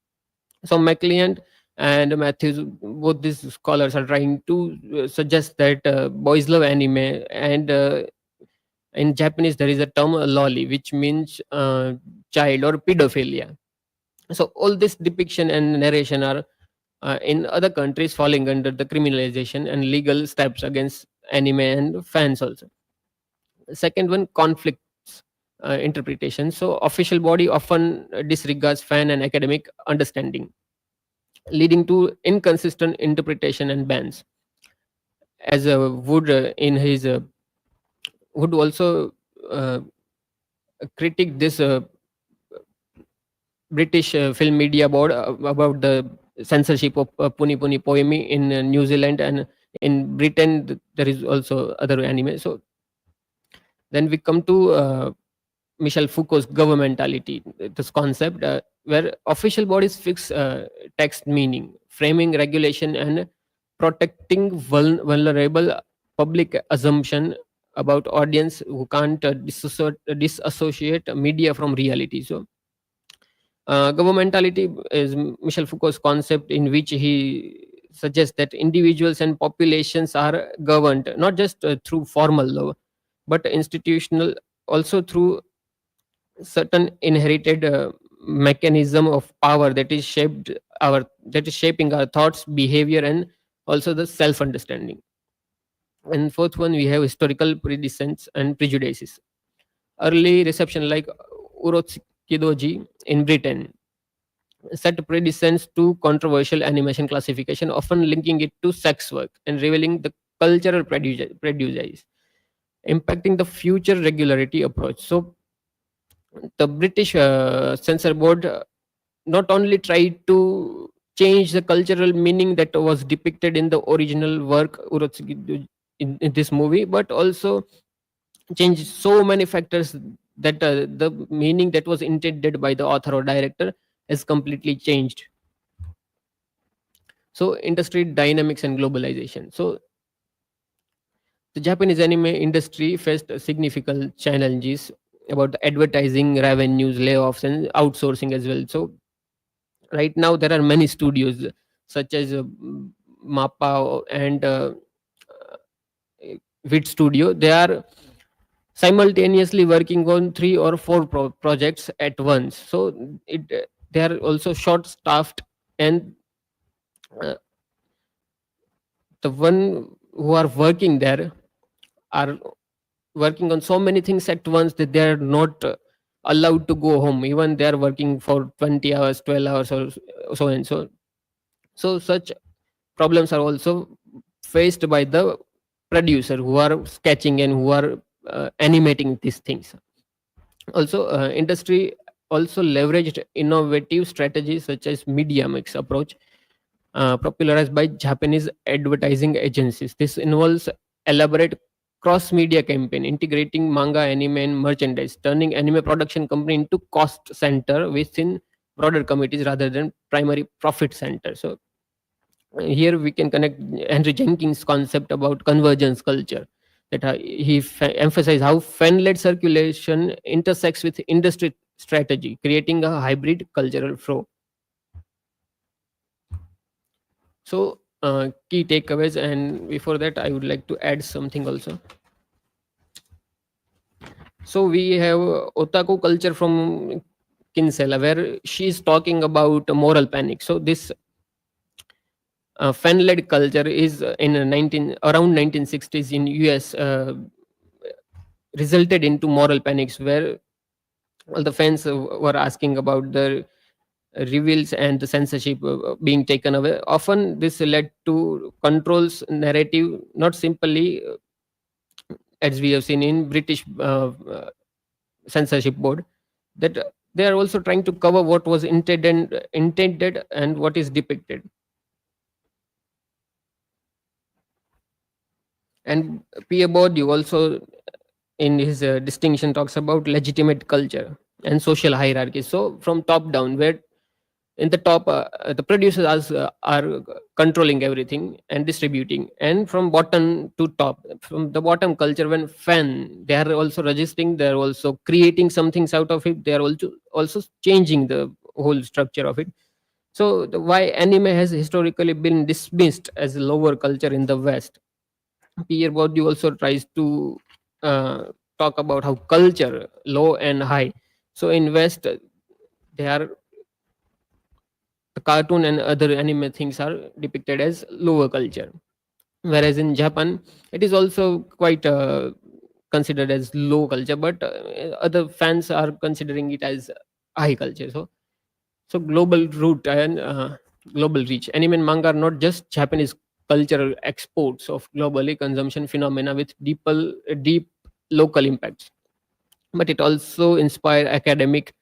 So McLean and Matthews, both these scholars are trying to suggest that boys love anime, and in Japanese there is a term loli, which means child or pedophilia. So all this depiction and narration are in other countries falling under the criminalization and legal steps against anime and fans also. Second one, conflicts interpretation. So official body often disregards fan and academic understanding, leading to inconsistent interpretation and bans. As Wood in his Wood also uh, critique this British Film Media Board about the censorship of Puni Puni Poemi in New Zealand, and in Britain there is also other anime. So then we come to Michel Foucault's governmentality, this concept where official bodies fix text meaning, framing regulation, and protecting vulnerable public assumption about audience who can't disassociate media from reality. So governmentality is Michel Foucault's concept in which he suggests that individuals and populations are governed not just through formal law, but institutional, also through certain inherited mechanism of power that is shaping our thoughts, behavior, and also the self understanding. And fourth one, we have historical predecessors and prejudices. Early reception like Urotsukidoji in Britain set precedents to controversial animation classification, often linking it to sex work and revealing the cultural prejudice, impacting the future regularity approach. So the British censor board not only tried to change the cultural meaning that was depicted in the original work Urotsuki in this movie, but also changed so many factors that the meaning that was intended by the author or director has completely changed. So industry dynamics and globalization. So the Japanese anime industry faced significant challenges about the advertising revenues, layoffs, and outsourcing as well. So right now there are many studios such as Mappa and Vit Studio. They are simultaneously working on 3 or 4 projects at once. So they are also short staffed, and uh, the one who are working there are working on so many things at once that they are not allowed to go home, even they are working for 20 hours, 12 hours, or so and so. So such problems are also faced by the producer who are sketching and who are animating these things. Also industry also leveraged innovative strategies such as media mix approach popularized by Japanese advertising agencies. This involves elaborate cross-media campaign integrating manga, anime, and merchandise, turning anime production company into cost center within broader committees rather than primary profit center. So here we can connect Henry Jenkins' concept about convergence culture. That he emphasized how fan-led circulation intersects with industry strategy, creating a hybrid cultural flow. So, key takeaways, and before that, I would like to add something also. So, we have otaku culture from Kinsella, where she is talking about moral panic. So, this fan-led culture is in around 1960s in US resulted into moral panics, where all the fans were asking about the reveals and the censorship being taken away. Often this led to controls narrative, not simply as we have seen in British censorship board, that they are also trying to cover what was intended and what is depicted. And Pierre Bourdieu also in his distinction talks about legitimate culture. and social hierarchies. So from top down, where in the top the producers are controlling everything and distributing, and from bottom to top, from the bottom culture, when fan, they are also registering, they are also creating some things out of it, they are also changing the whole structure of it. So why anime has historically been dismissed as a lower culture in the West. Pierre Bourdieu also tries to uh, talk about how culture low and high. So in West, they are, the cartoon and other anime things are depicted as lower culture, whereas in Japan it is also quite considered as low culture, but other fans are considering it as high culture. So global root and global reach, anime and manga are not just Japanese cultural exports of globally consumption phenomena with deep local impacts, but it also inspire academic,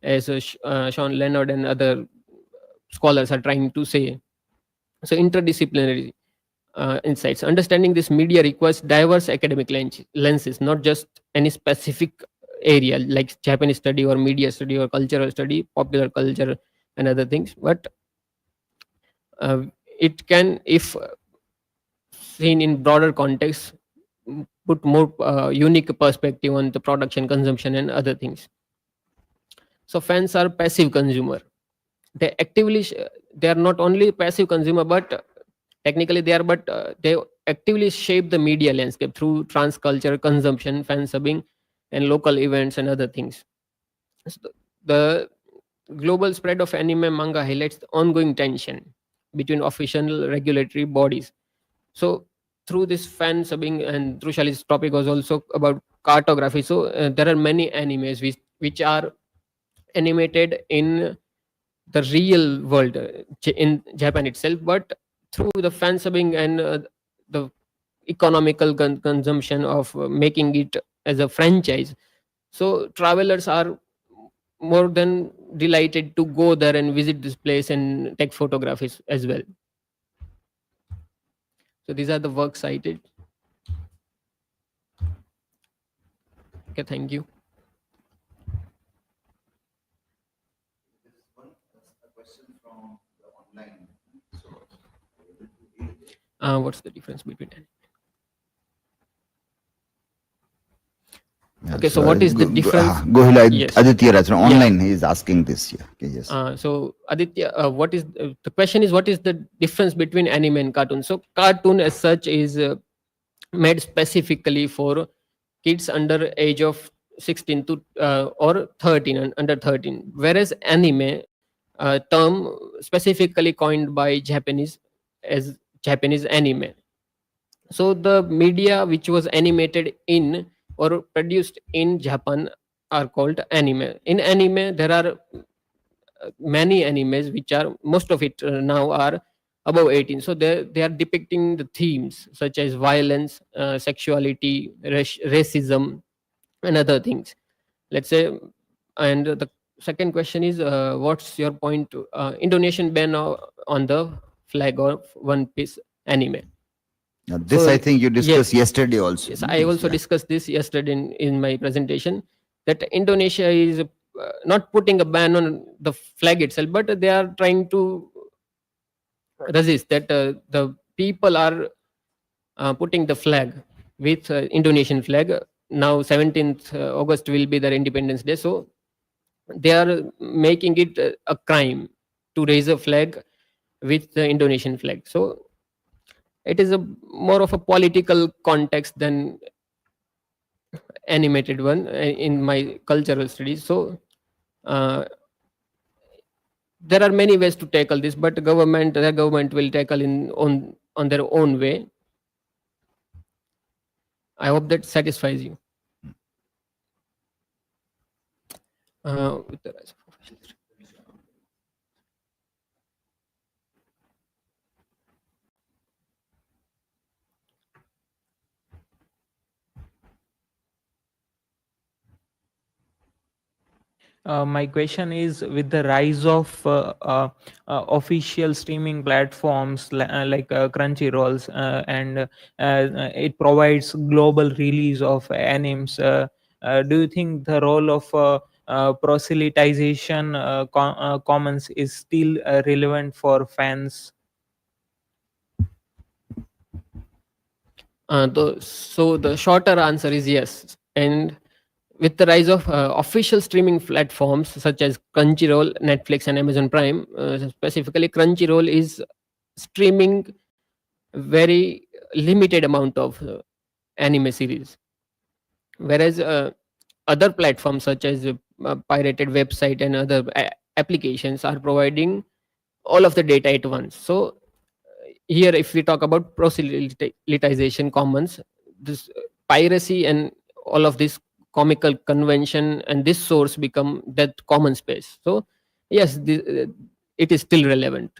as Sean Leonard and other scholars are trying to say. So interdisciplinary insights. Understanding this media requires diverse academic lenses, not just any specific area like Japanese study or media study or cultural study, popular culture and other things. But it can, if seen in broader context, put more unique perspective on the production, consumption, and other things. So fans are passive consumer. They actively they are not only passive consumer, but technically they are, but they actively shape the media landscape through transculture consumption, fan subbing, and local events and other things. So the global spread of anime manga highlights the ongoing tension between official regulatory bodies. So through this fan subbing, and Trushali's topic was also about cartography. So there are many animes which are animated in the real world, in Japan itself, but through the fan subbing and the economical consumption of making it as a franchise. So travelers are more than delighted to go there and visit this place and take photographies as well. So these are the works cited. Okay, thank you. What's the difference between okay, so what is the difference? Gohila, Yes. Aditya Rajna, Yeah. online, he is asking this. Yeah. Okay, yes. So Aditya, what is the question is, what is the difference between anime and cartoon? So cartoon as such is made specifically for kids under age of 16 to or 13 and under 13, whereas anime, term specifically coined by Japanese as Japanese anime. So the media which was animated in or produced in Japan are called anime. In anime there are many animes which are, most of it now are above 18. So they are depicting the themes such as violence, sexuality, racism, and other things, let's say. And the second question is, what's your point to Indonesian ban on the flag of One Piece anime? Now, this So, I think you discussed yes. yesterday also. Yes, no? I also Yeah. discussed this yesterday in my presentation, that Indonesia is not putting a ban on the flag itself, but they are trying to resist that the people are putting the flag with Indonesian flag. Now 17th August will be their Independence Day, so they are making it a crime to raise a flag with the Indonesian flag. So it is a more of a political context than animated one in my cultural studies. So uh, there are many ways to tackle this, but the government will tackle in on their own way. I hope that satisfies you. With the rise of professionalism. My question is, with the rise of official streaming platforms like Crunchyrolls, and it provides global release of animes, do you think the role of proselytization commons is still relevant for fans? So the shorter answer is yes. And with the rise of official streaming platforms such as Crunchyroll, Netflix, and Amazon Prime, specifically Crunchyroll is streaming very limited amount of anime series, whereas other platforms such as pirated website and other applications are providing all of the data at once. So here, if we talk about proselytization commons, this piracy and all of this comical convention and this source become that common space. So yes, it is still relevant.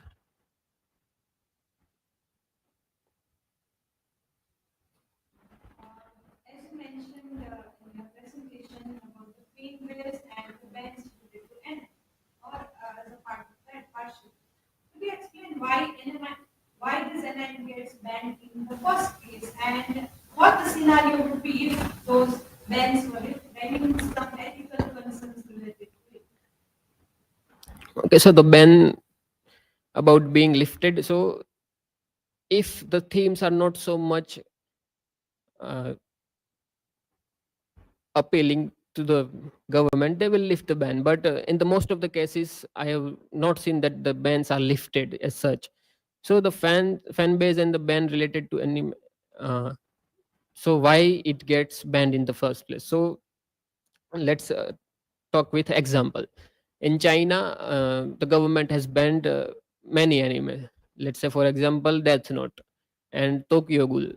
As you mentioned in your presentation about the framewares and the bans related to N, or as a part of that partial, could you explain why this NN gets banned in the first place, and what the scenario would be if those bans were banning some ethical concerns related to it? Okay, so the ban about being lifted. So if the themes are not so much uh, appealing to the government, they will lift the ban. But in the most of the cases, I have not seen that the bans are lifted as such. So the fan base and the ban related to any, so why it gets banned in the first place? So let's talk with example. In China, the government has banned many anime. Let's say, for example, Death Note and Tokyo Ghoul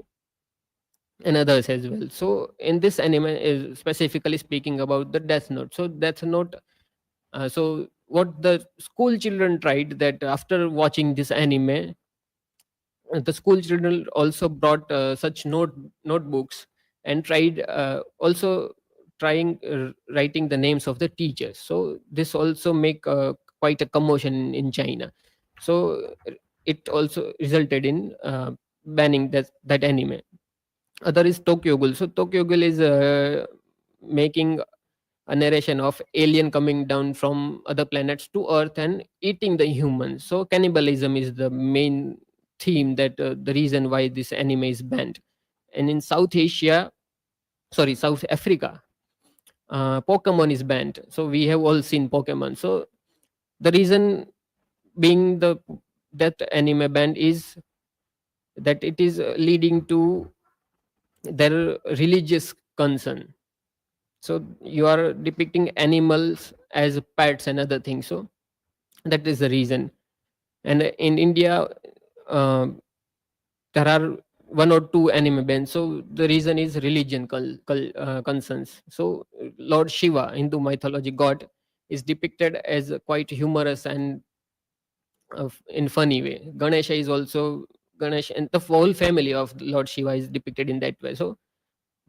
and others as well. So in this anime is specifically speaking about the Death Note. So Death Note. So what the school children tried that after watching this anime, the school children also brought such notebooks and tried also trying writing the names of the teachers. So this also make quite a commotion in China. So it also resulted in banning that anime. Other is Tokyo Ghoul. So Tokyo Ghoul is making a narration of alien coming down from other planets to Earth and eating the humans. So cannibalism is the main theme, that the reason why this anime is banned. And in South Africa, Pokemon is banned. So we have all seen Pokemon. So the reason being that anime banned is that it is leading to their religious concern. So you are depicting animals as pets and other things. So that is the reason. And in India, uh, there are one or two anime bans. So the reason is religion concerns. So Lord Shiva, Hindu mythology god, is depicted as quite humorous and in funny way. Ganesha is also Ganesh, and the whole family of Lord Shiva is depicted in that way. So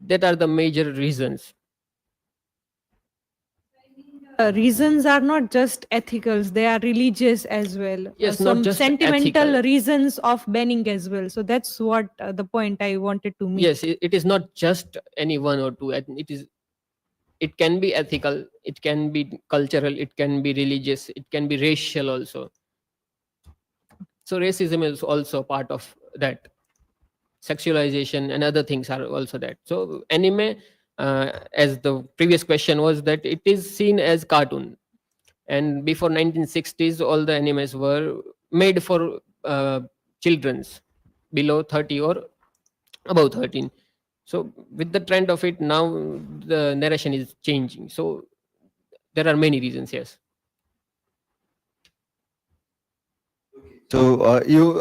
that are the major reasons. Reasons are not just ethicals, they are religious as well. Yes, not Some just sentimental ethical. reasons of banning as well. So that's what the point I wanted to make. Yes, it is not just any one or two. It can be ethical, it can be cultural, it can be religious, it can be racial also. So racism is also part of that. Sexualization and other things are also that. So anime, as the previous question was, that it is seen as cartoon. And before 1960s, all the animes were made for children's below 30 or above 13. So with the trend of it now, the narration is changing. So there are many reasons. Yes. So you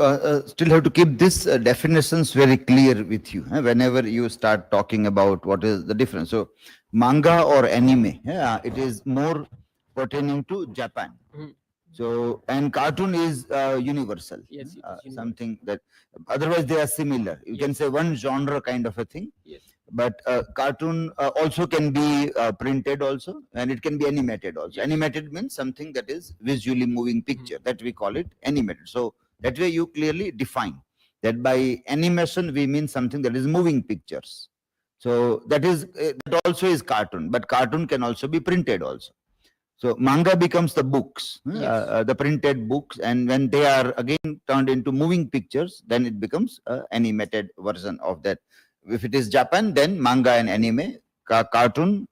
still have to keep this definitions very clear with you whenever you start talking about what is the difference. So manga or anime, it is more pertaining to Japan. Mhm. So and cartoon is universal. Yes, it is universal. Something that otherwise they are similar. You can Yes. say one genre kind of a thing. Yes. But cartoon also can be printed also, and it can be animated also. Yes. Animated means something that is visually moving picture, that we call it animated. So that way you clearly define that by animation we mean something that is moving pictures. So that is that also is cartoon, but cartoon can also be printed also. So manga becomes the books, Yes. the printed books, and when they are again turned into moving pictures, then it becomes an animated version of that. If it is Japan, then manga and anime, cartoon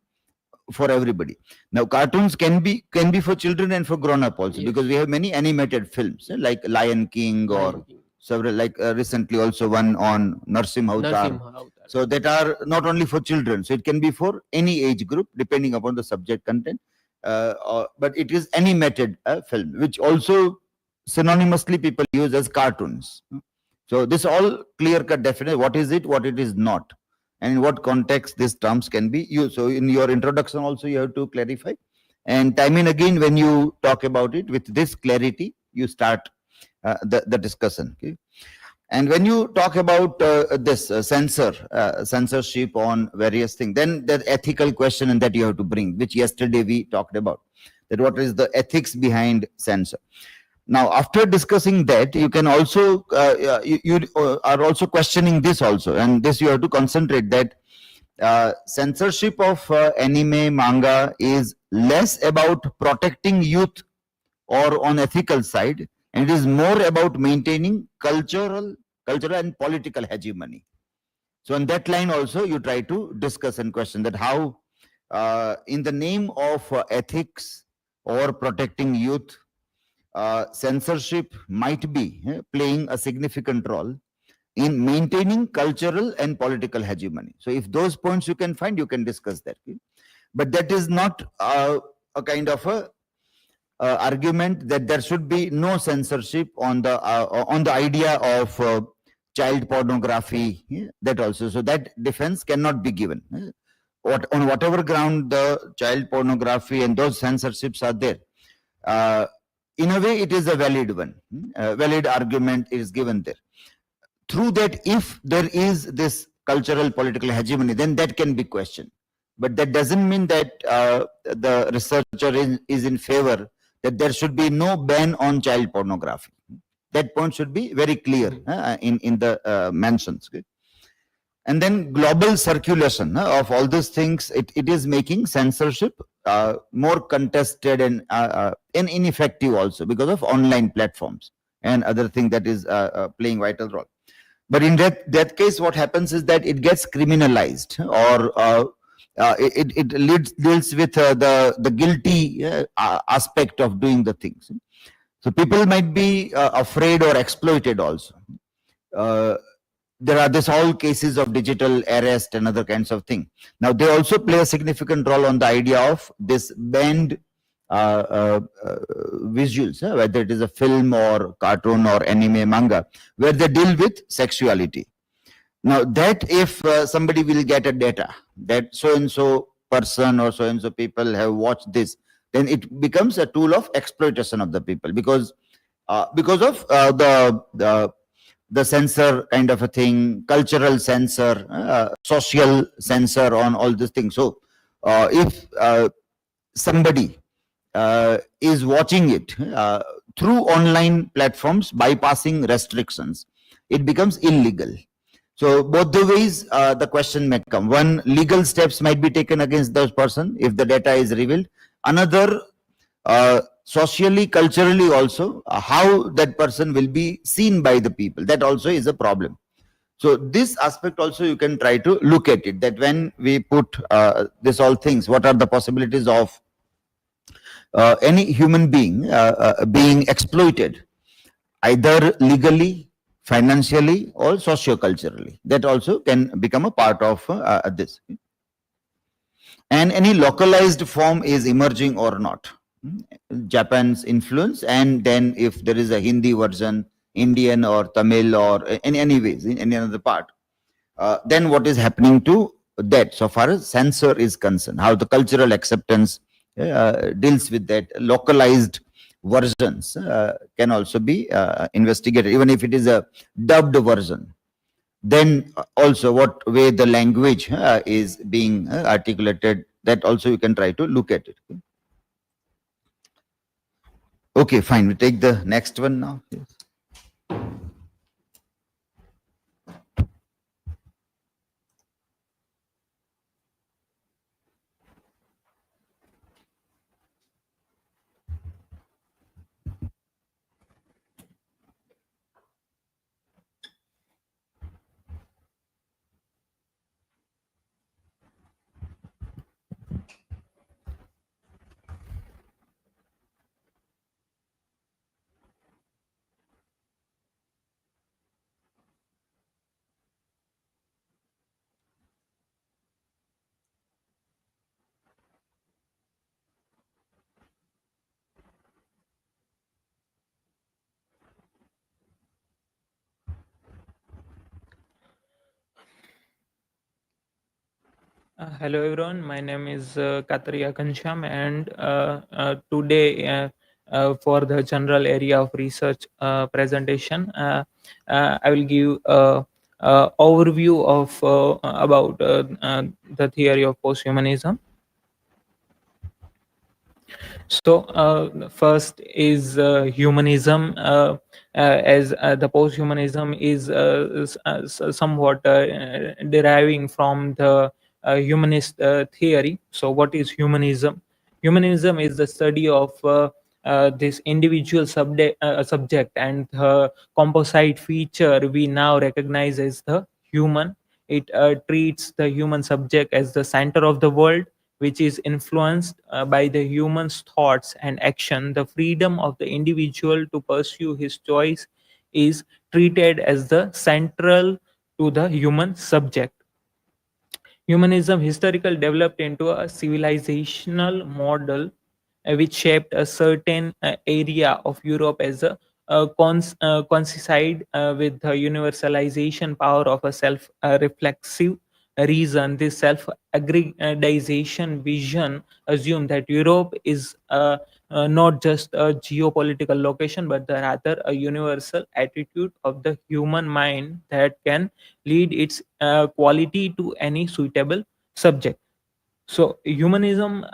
for everybody. Now cartoons can be for children and for grown up also, because we Yes. have many animated films like Lion King Lion or King. several, like recently also one on Narsimha Avatar. Narsimha Avatar. So that are not only for children, so it can be for any age group depending upon the subject content. But it is animated film, which also synonymously people use as cartoons. So this all clear cut definition, what is it, what it is not, and in what context these terms can be used. So in your introduction also you have to clarify, and time and again when you talk about it with this clarity, you start the discussion. Okay? And when you talk about this censorship on various things, then the ethical question and that you have to bring, which yesterday we talked about, that what is the ethics behind censor. Now, after discussing that, you can also, you are also questioning this also, and this you have to concentrate that censorship of anime, manga is less about protecting youth or on ethical side, and it is more about maintaining cultural and political hegemony. So on that line also you try to discuss and question that how in the name of ethics or protecting youth, censorship might be playing a significant role in maintaining cultural and political hegemony. So if those points you can find, you can discuss that. But that is not a kind of a argument that there should be no censorship on the idea of child pornography. That also, so that defense cannot be given. On whatever ground the child pornography and those censorships are there, in a way it is a valid one. Valid argument is given there. Through that, if there is this cultural political hegemony, then that can be questioned. But that doesn't mean that the researcher is in favor that there should be no ban on child pornography. That point should be very clear in the mentions. Okay? And then global circulation of all these things, it is making censorship more contested and ineffective also because of online platforms and other thing that is playing vital role. But in that case, what happens is that it gets criminalized, or it deals with the guilty aspect of doing the things. So people might be afraid or exploited also. There are this whole cases of digital arrest and other kinds of thing. Now they also play a significant role on the idea of this banned visuals, whether it is a film or cartoon or anime, manga, where they deal with sexuality. Now that if somebody will get a data that so and so person or so and so people have watched this, then it becomes a tool of exploitation of the people, because of the censor kind of a thing, cultural censor, social censor on all these things. So if somebody is watching it through online platforms, bypassing restrictions, it becomes illegal. So both the ways the question may come. One, legal steps might be taken against those person if the data is revealed. Another, socially, culturally also, how that person will be seen by the people. That also is a problem. So this aspect also you can try to look at it, that when we put this all things, what are the possibilities of any human being being exploited, either legally, financially, or socio-culturally. That also can become a part of this. And any localized form is emerging or not. Japan's influence, and then if there is a Hindi version, Indian or Tamil or in any ways, in any other part, then what is happening to that so far as censor is concerned, how the cultural acceptance deals with that. Localized versions can also be investigated, even if it is a dubbed version. Then also what way the language is being articulated, that also you can try to look at it. Okay, fine. We take the next one now. Yes. Hello everyone, my name is Katariya Ghanshyam, and today for the general area of research presentation, I will give overview of about the theory of posthumanism. So first is humanism, as the posthumanism is somewhat deriving from the humanist theory. So what is humanism? Humanism is the study of this individual subject and the composite feature we now recognize as the human. It treats the human subject as the center of the world, which is influenced by the human's thoughts and action. The freedom of the individual to pursue his choice is treated as the central to the human subject. Humanism historical developed into a civilizational model which shaped a certain area of Europe as a coincide with the universalization power of a self-reflexive reason. This self-aggregation vision assumed that Europe is not just a geopolitical location, but rather a universal attitude of the human mind that can lead its quality to any suitable subject. So humanism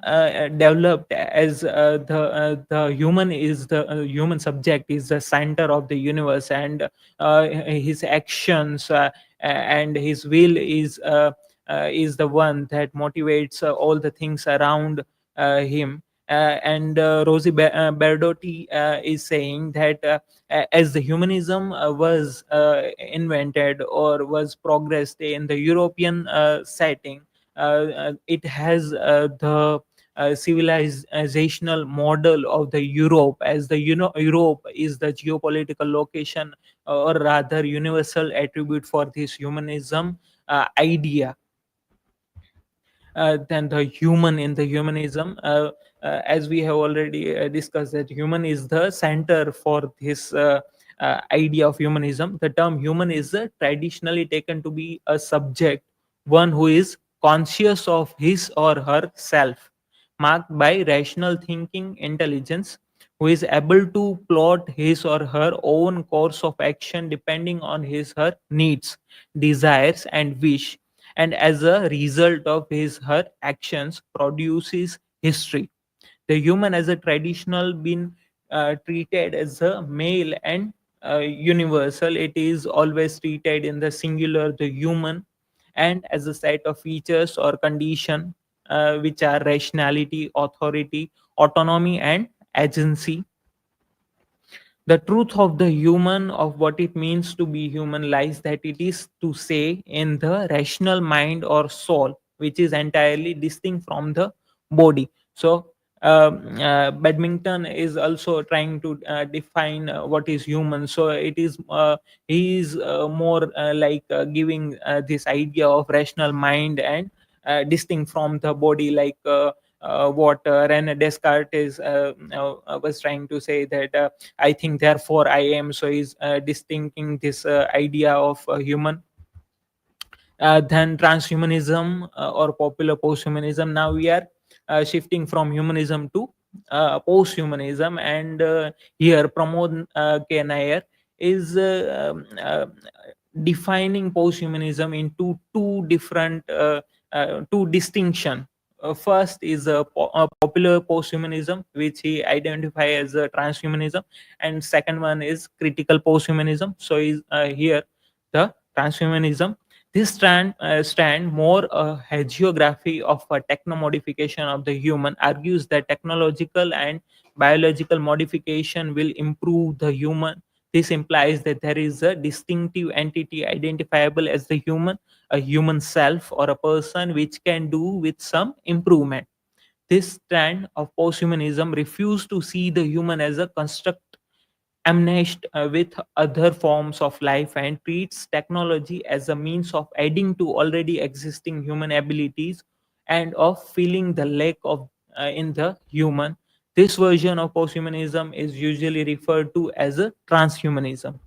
developed as the human is the human subject is the center of the universe, and his actions and his will is the one that motivates all the things around him. And Rosie Berdotti is saying that as the humanism was invented or was progressed in the European setting, it has the civilizational model of the Europe, as the Europe is the geopolitical location, or rather universal attribute for this humanism idea. Than the human in the humanism, as we have already discussed, that human is the center for this idea of humanism. The term human is traditionally taken to be a subject, one who is conscious of his or her self, marked by rational thinking intelligence, who is able to plot his or her own course of action depending on his her needs, desires and wish, and as a result of his her actions produces history. The human as a traditional been treated as a male and universal. It is always treated in the singular, the human, and as a set of features or condition which are rationality, authority, autonomy and agency. The truth of the human, of what it means to be human, lies that it is to say in the rational mind or soul, which is entirely distinct from the body. So badminton is also trying to define what is human. So it is he is more like giving this idea of rational mind and distinct from the body, like what Rene Descartes is was trying to say, that I think therefore I am. So he's distincting this idea of human. Then transhumanism or popular posthumanism. Now we are shifting from humanism to posthumanism, and here Pramod K. Nair is defining posthumanism into two different two distinction. First is a popular posthumanism, which he identify as a transhumanism, and second one is critical posthumanism. So is here the transhumanism. This strand, more a hagiography of a technomodification of the human, argues that technological and biological modification will improve the human. This implies that there is a distinctive entity identifiable as the human, a human self or a person, which can do with some improvement. This strand of posthumanism refused to see the human as a construct amneshed with other forms of life, and treats technology as a means of adding to already existing human abilities and of filling the lack of in the human. This version of posthumanism is usually referred to as a transhumanism.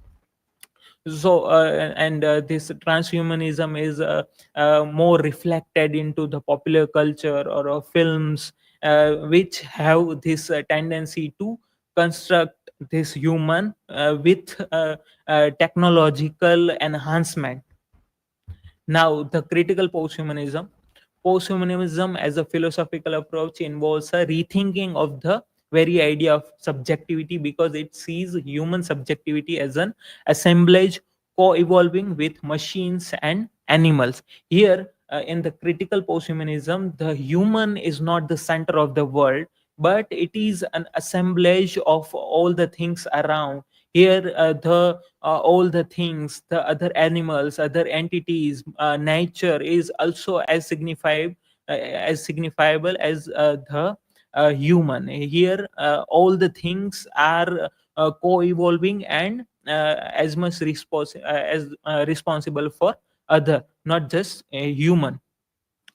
So and this transhumanism is more reflected into the popular culture or films, which have this tendency to construct this human with technological enhancement. Now, the critical posthumanism. Posthumanism as a philosophical approach involves a rethinking of the very idea of subjectivity, because it sees human subjectivity as an assemblage co-evolving with machines and animals. Here, in the critical posthumanism, the human is not the center of the world, but it is an assemblage of all the things around. Here, the all the things, the other animals, other entities, nature is also as signifiable as the human. Here, all the things are co-evolving and as much responsible for other, not just a human.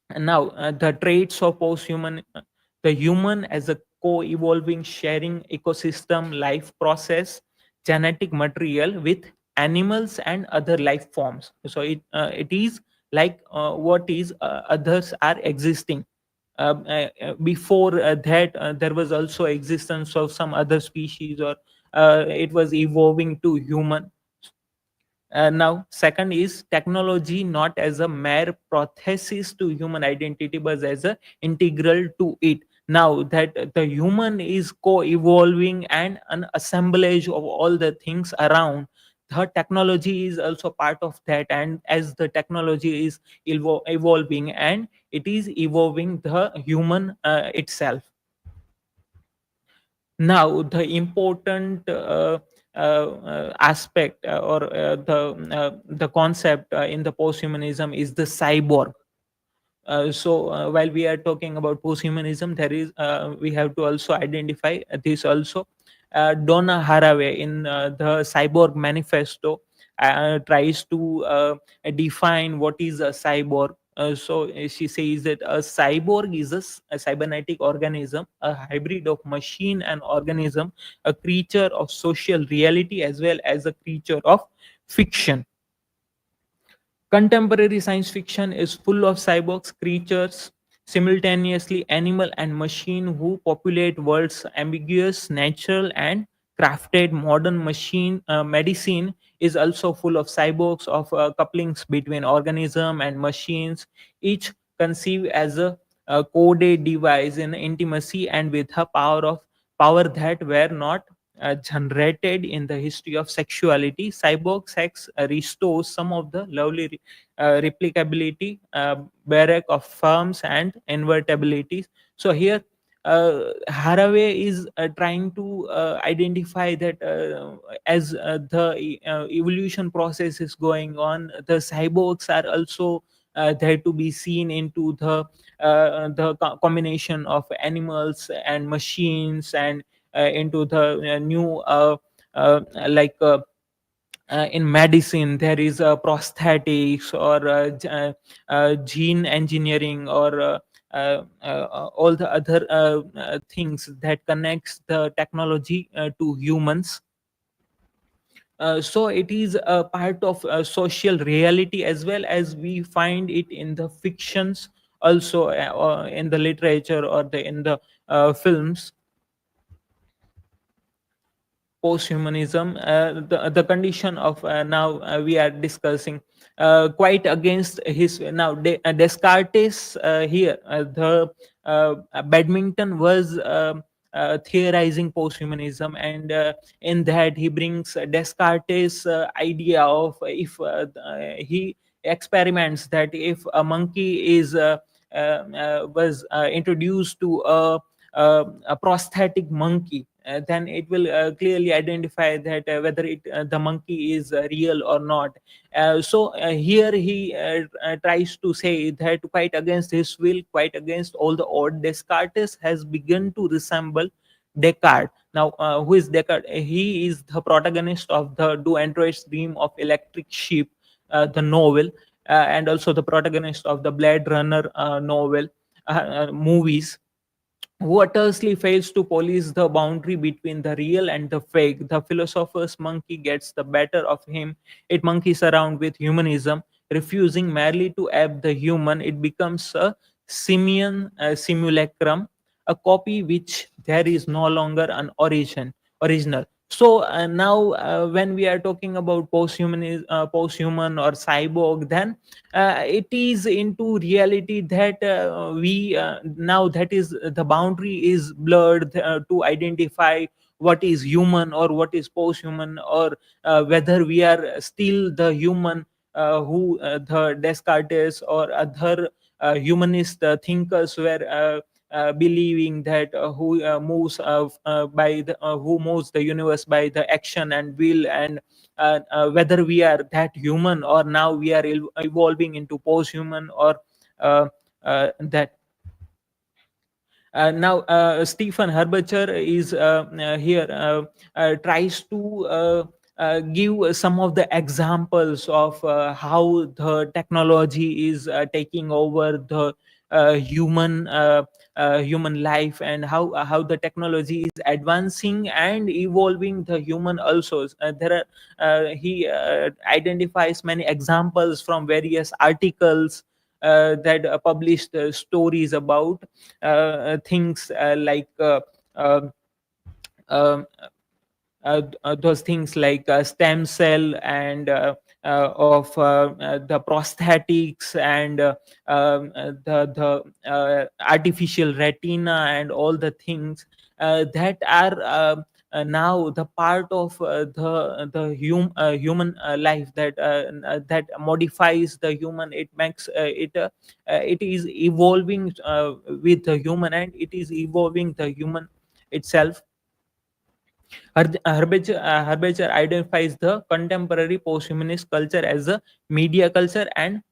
And now, the traits of post-human, the human as a co-evolving, sharing ecosystem, life process, genetic material with animals and other life forms. So it is like what is others are existing. Before that, there was also existence of some other species, or it was evolving to human. Now, second is technology not as a mere prosthesis to human identity, but as a integral to it. Now that the human is co-evolving and an assemblage of all the things around, the technology is also part of that. And as the technology is evolving, and it is evolving the human itself. Now, the important aspect or the concept in the posthumanism is the cyborg. So while we are talking about posthumanism, there is we have to also identify this also. Donna Haraway in the Cyborg Manifesto tries to define what is a cyborg. So she says that a cyborg is a cybernetic organism, a hybrid of machine and organism, a creature of social reality as well as a creature of fiction. Contemporary science fiction is full of cyborgs, creatures, simultaneously animal and machine, who populate worlds ambiguous, natural, and crafted. Modern medicine is also full of cyborgs, of couplings between organism and machines, each conceived as a coded device in intimacy and with a power that were not generated in the history of sexuality. Cyborg sex restores some of the lovely replicability, barrack of firms, and invertibilities. So here, Haraway is trying to identify that as the evolution process is going on, the cyborgs are also there to be seen into the combination of animals and machines, and into the new like in medicine there is prosthetics, or gene engineering, or all the other things that connects the technology to humans. So it is a part of social reality, as well as we find it in the fictions also, or in the literature, or in the films. Posthumanism, the condition of now we are discussing, quite against his. Now Descartes, here the badminton was theorizing posthumanism, and in that he brings Descartes idea of, if he experiments that if a monkey is was introduced to a prosthetic monkey, then it will clearly identify that whether the monkey is real or not. So here he tries to say that, quite against his will, quite against all the odd, Descartes has begun to resemble Descartes. Now, who is Descartes? He is the protagonist of the Do Androids Dream of Electric Sheep, the novel, and also the protagonist of the Blade Runner novel, movies, who utterly fails to police the boundary between the real and the fake. The philosopher's monkey gets the better of him. It monkeys around with humanism, refusing merely to ape the human. It becomes a simian simulacrum, a copy which there is no longer an original. So now, when we are talking about posthuman or cyborg, then it is into reality that we now that is the boundary is blurred to identify what is human or what is post-human, or whether we are still the human who the Descartes or other humanist thinkers were believing that who moves the universe by the action and will, and whether we are that human, or now we are evolving into post-human, or uh, that now Stephen Herberger is here tries to give some of the examples of how the technology is taking over the human life, and how the technology is advancing and evolving the human also. There are he identifies many examples from various articles that published stories about things like um, um, those things like stem cell, and of the prosthetics, and the artificial retina, and all the things that are now the part of the human life, that modifies the human. It makes it is evolving with the human, and it is evolving the human itself. Herbacher identifies the contemporary posthumanist culture as a media culture and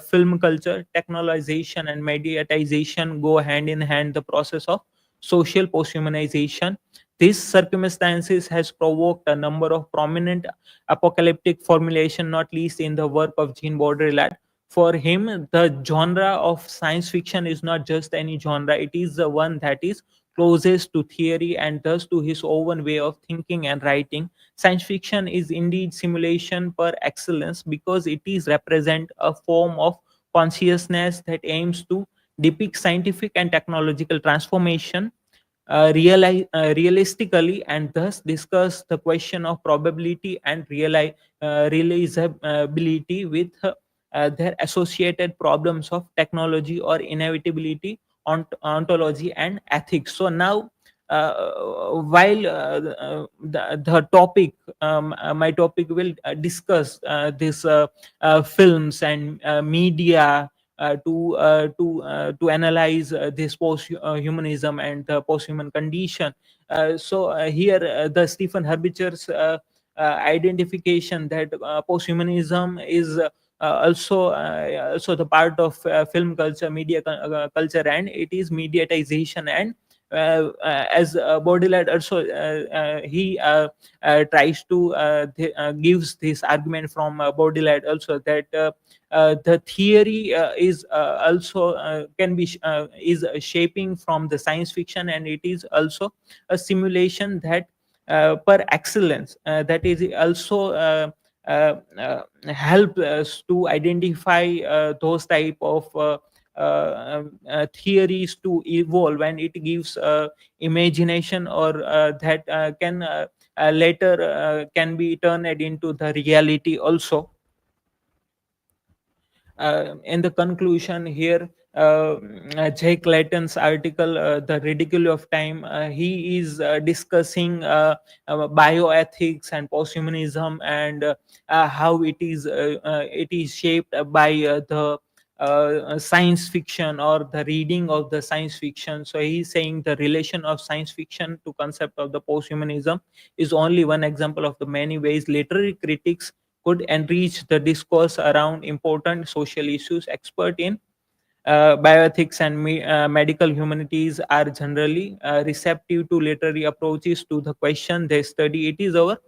film culture. Technologization and mediatization go hand in hand, the process of social posthumanization. This circumstances has provoked a number of prominent apocalyptic formulation, not least in the work of Jean Baudrillard. For him, the genre of science fiction is not just any genre, it is the one that is closest to theory and thus to his own way of thinking and writing. Science fiction is indeed simulation per excellence, because it is represent a form of consciousness that aims to depict scientific and technological transformation realistically, and thus discuss the question of probability and realizability with their associated problems of technology or inevitability, ontology, and ethics. So now, while the topic, my topic will discuss this films and media to analyze this post-humanism and the post-human condition. Here, the Stephen Herberger's identification that post-humanism is also the part of film culture, media culture, and it is mediatization. And as Baudrillard also he tries to gives this argument from Baudrillard also, that the theory is also can be is shaping from the science fiction, and it is also a simulation that per excellence, that is also help us to identify those type of theories to evolve, and it gives imagination, or that can later can be turned into the reality also. In the conclusion here, Jake Layton's article, The Ridicule of Time, he is discussing bioethics and posthumanism, and how it is shaped by the science fiction, or the reading of the science fiction. So he's saying the relation of science fiction to concept of the posthumanism is only one example of the many ways literary critics could enrich the discourse around important social issues. Expert in bioethics and medical humanities are generally receptive to literary approaches to the question they study. It is our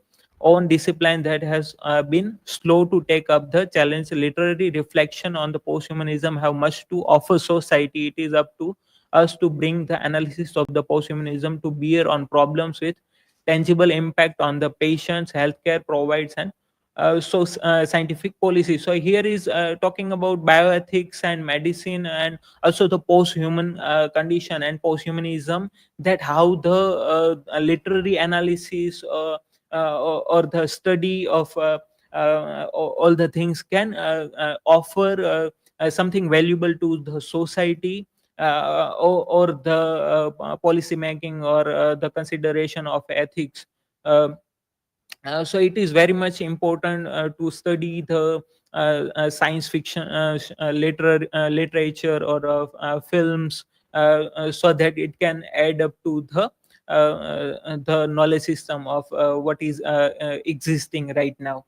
own discipline that has been slow to take up the challenge. Literary reflection on the posthumanism have much to offer society. It is up to us to bring the analysis of the posthumanism to bear on problems with tangible impact on the patients, healthcare provides, and scientific policy. So here is talking about bioethics and medicine, and also the post-human condition and post-humanism, that how the literary analysis or the study of all the things can offer something valuable to the society, or the policy making, or the consideration of ethics. Um so it is very much important to study the science fiction literature, or films, so that it can add up to the knowledge system of what is existing right now.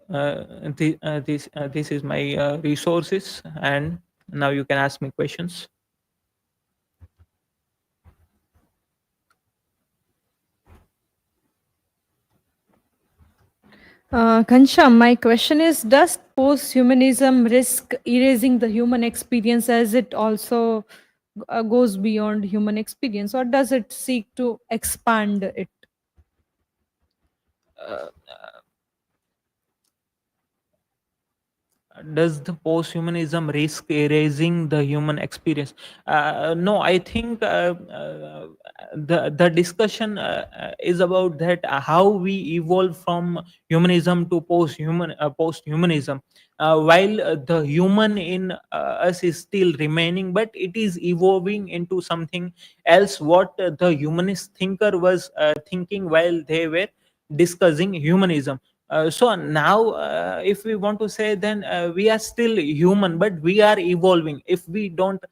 This is my resources, and now you can ask me questions. Ghanshyam, my question is, does posthumanism risk erasing the human experience as it also goes beyond human experience, or does it seek to expand it? uh, does the posthumanism risk erasing the human experience? No, I think the discussion is about that, how we evolve from humanism to posthumanism, while the human in us is still remaining, but it is evolving into something else, what the humanist thinker was thinking while they were discussing humanism. So now, if we want to say, then we are still human, but we are evolving. If we don't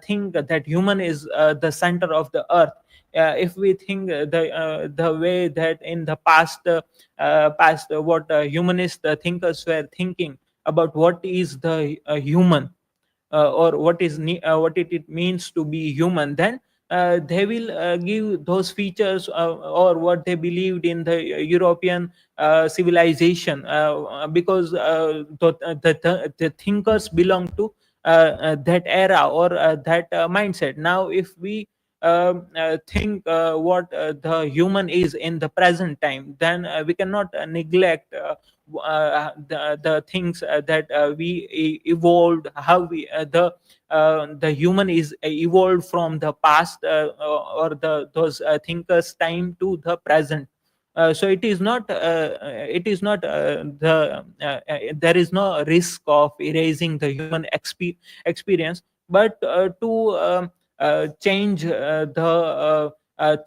think that human is the center of the earth, if we think the way that in the past what humanist thinkers were thinking about what is the human, or what it means to be human, then they will give those features, or what they believed in the European civilization, because the thinkers belong to that era, or that mindset. Now if we think what the human is in the present time, then we cannot neglect the things that we evolved, how we the human is evolved from the past, or those thinkers time to the present. So there is no risk of erasing the human experience, but to change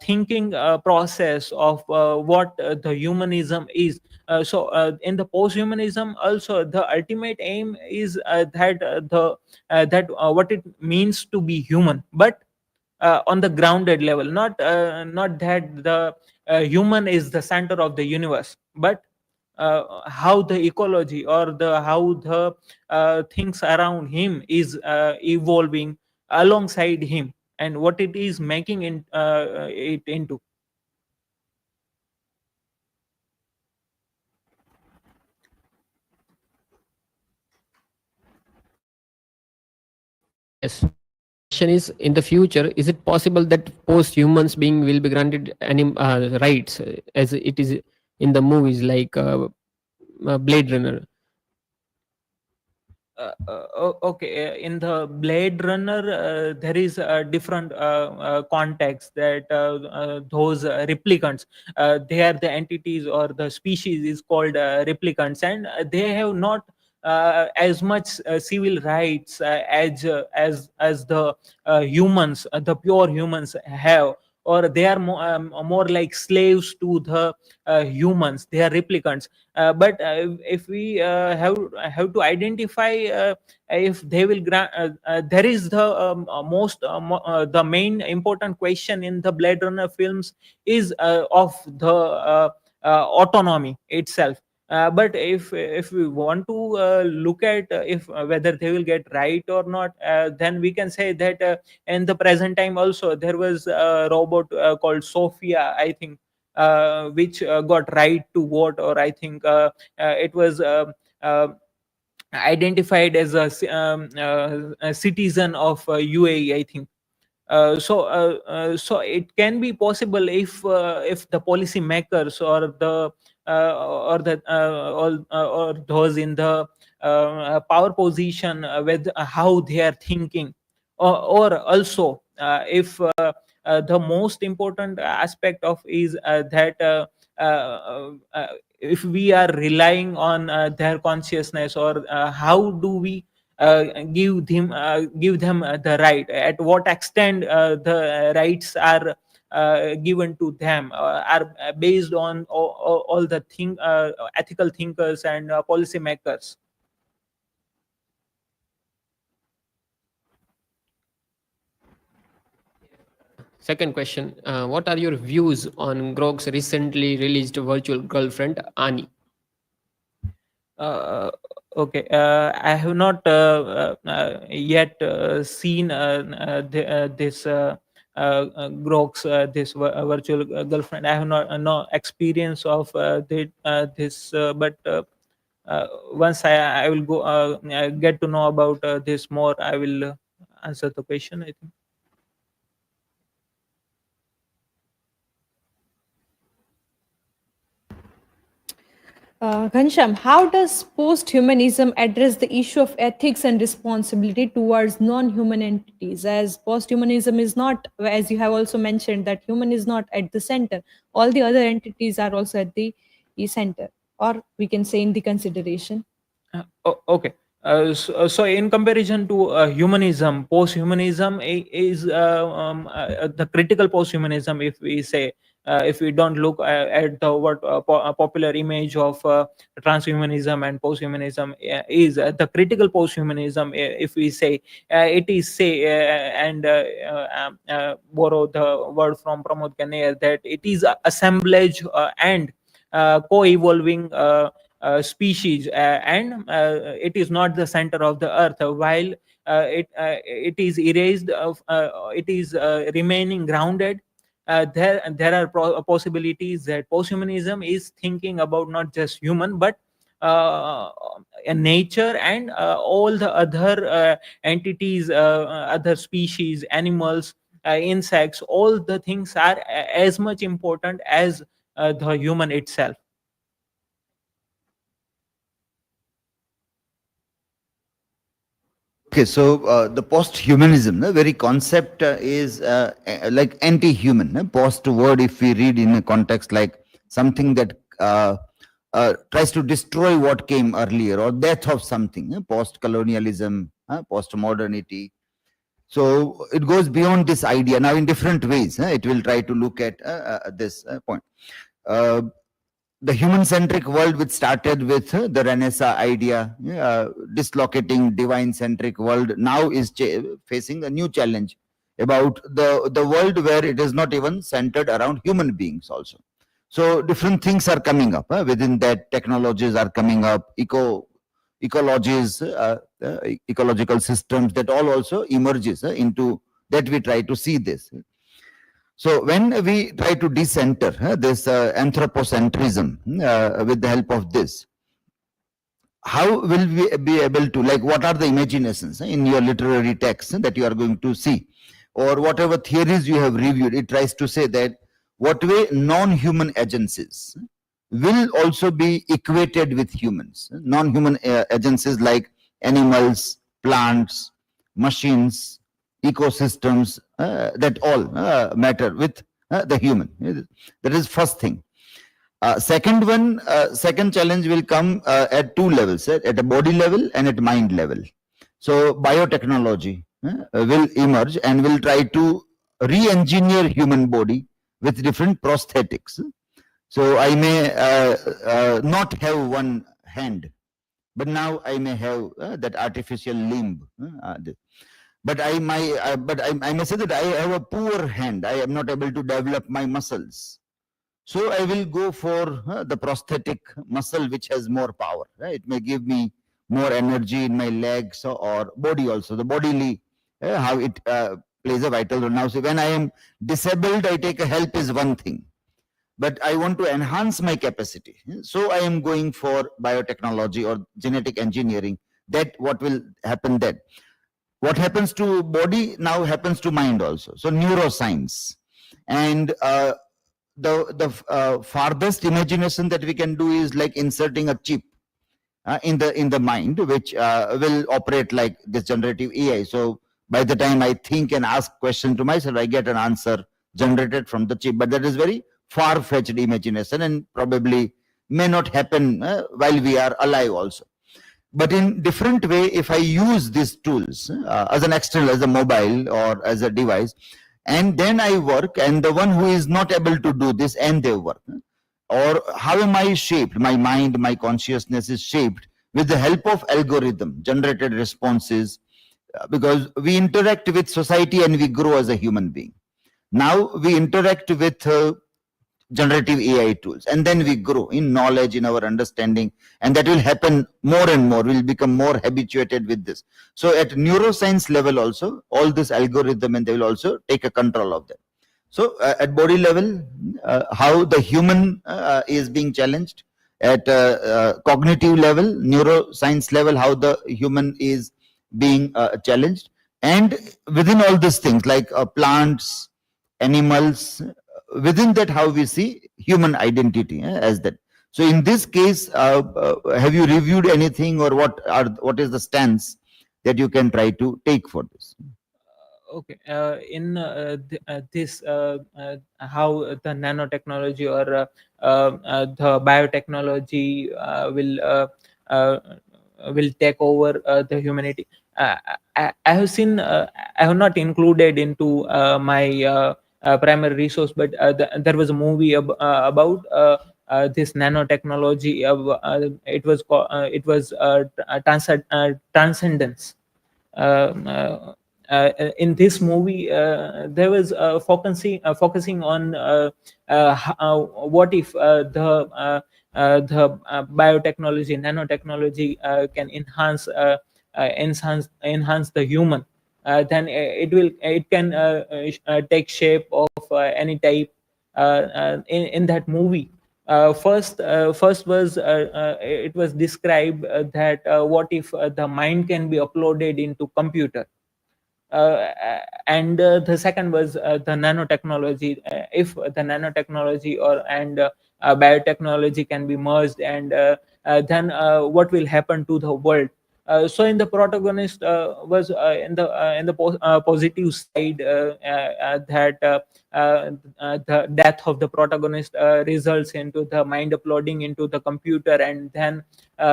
thinking process of what the humanism is. In the post-humanism also, the ultimate aim is that what it means to be human, but on the grounded level, not that the human is the center of the universe, but how the ecology, or the how the things around him is evolving alongside him, and what it is making it into. Yes. Question is, in the future, is it possible that post-humans being will be granted any rights, as it is in the movies like Blade Runner? Okay, in the Blade Runner, there is a different context, that those replicants, they are the entities, or the species is called replicants, and they have not as much civil rights as the humans, the pure humans have, or they are more like slaves to the humans. They are replicants, but if we have to identify if they will grant, there is the the main important question in the Blade Runner films is of the autonomy itself. But if we want to look at if whether they will get right or not, then we can say that in the present time also, there was a robot called Sophia, I think, which got right to vote, or I think it was identified as a citizen of UAE, I think. So it can be possible if the policy makers or those in the power position, with how they are thinking, or also if the most important aspect of is that if we are relying on their consciousness, or how do we give them the right, at what extent the rights are given to them, are based on all the ethical thinkers and policy makers. Second question, what are your views on Grok's recently released virtual girlfriend, Ani? Uh, okay, I have not yet seen this Grok's virtual girlfriend. I have not no experience of this, but once I will go get to know about this more, I will answer the question, I think. Ghanshyam, how does posthumanism address the issue of ethics and responsibility towards non-human entities? As posthumanism is not, as you have also mentioned, that human is not at the center. All the other entities are also at the center, or we can say in the consideration. Okay. So in comparison to humanism, post-humanism is the critical post-humanism. If we say, if we don't look at the what popular image of transhumanism and post-humanism, is the critical post-humanism. If we say it is say and borrow the word from Pramod Kanear, that it is a assemblage and co-evolving species, and it is not the center of the earth, while it is erased of it is remaining grounded. There are possibilities that posthumanism is thinking about not just human, but uh, nature and all the other entities, other species, animals, insects. All the things are as much important as the human itself. Okay, so the post-humanism, the very concept is like anti-human. Post word, if we read in a context like something that tries to destroy what came earlier, or death of something, post-colonialism, post-modernity. So it goes beyond this idea. Now, in different ways, it will try to look at this point. Uh, the human-centric world, which started with the Renaissance idea, dislocating divine-centric world, now is facing a new challenge about the world where it is not even centered around human beings also. So different things are coming up within that. Technologies are coming up, ecologies, ecological systems, that all also emerges into that. We try to see this. So when we try to decenter this anthropocentrism with the help of this, how will we be able to, like, what are the imaginations in your literary text that you are going to see, or whatever theories you have reviewed? It tries to say that what way non-human agencies will also be equated with humans. Non-human agencies like animals, plants, machines, ecosystems, that all matter with the human. That is first thing. Second challenge will come at two levels, at a body level and at mind level. So biotechnology will emerge and will try to re-engineer human body with different prosthetics. So I may not have one hand, but now I may have that artificial limb. But I may say that I have a poor hand. I am not able to develop my muscles. So I will go for the prosthetic muscle which has more power. It may give me more energy in my legs or body also. The bodily, how it plays a vital role. Now, so when I am disabled, I take a help is one thing. But I want to enhance my capacity. So I am going for biotechnology or genetic engineering. that what will happen then. What happens to body now happens to mind also. So neuroscience. And the farthest imagination that we can do is like inserting a chip in the mind, which will operate like this generative AI. So by the time I think and ask question to myself, I get an answer generated from the chip. But that is very far-fetched imagination and probably may not happen while we are alive also. But in different way, if I use these tools as an external, as a mobile or as a device, and then I work, and the one who is not able to do this and they work, or how am I shaped? My mind, my consciousness is shaped with the help of algorithm generated responses, because we interact with society and we grow as a human being. Now we interact with generative AI tools, and then we grow in knowledge, in our understanding, and that will happen more and more. We'll become more habituated with this. So at neuroscience level also, all this algorithm, and they will also take a control of that. So at body level, how the human is being challenged. At cognitive level, neuroscience level, how the human is being challenged. And within all these things like plants, animals, within that how we see human identity as that. So in this case, have you reviewed anything, or what is the stance that you can try to take for this? Okay, in this how the nanotechnology or the biotechnology will take over the humanity. I have seen. I have not included into my primary resource, but there was a movie about this nanotechnology. It was Transcendence. In this movie, there was focusing on what if the biotechnology, nanotechnology can enhance the human. Then it can take shape of any type. In that movie, first was it was described that what if the mind can be uploaded into computer. And the second was the nanotechnology. If the nanotechnology or biotechnology can be merged, and then what will happen to the world. So in the protagonist was in the positive side, that the death of the protagonist results into the mind uploading into the computer, and then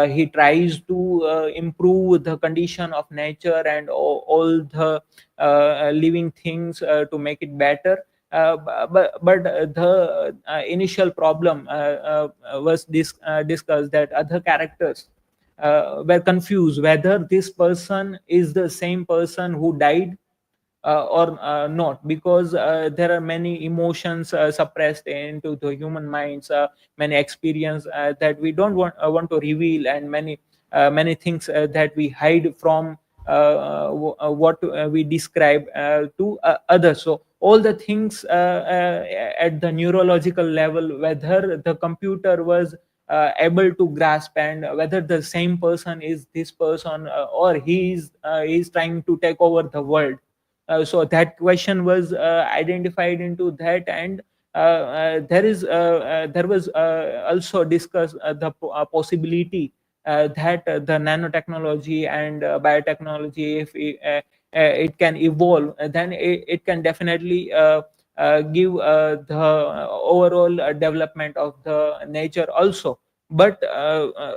he tries to improve the condition of nature and all the living things to make it better. But the initial problem was discussed, that other characters were confused whether this person is the same person who died or not, because there are many emotions suppressed into the human minds, many experience that we don't want to reveal, and many things that we hide from what we describe to others. So all the things at the neurological level, whether the computer was able to grasp, and whether the same person is this person, or he is trying to take over the world. So that question was identified into that. And there was also discussed the possibility that the nanotechnology and biotechnology, if it can evolve, then it can definitely give the overall development of the nature also. But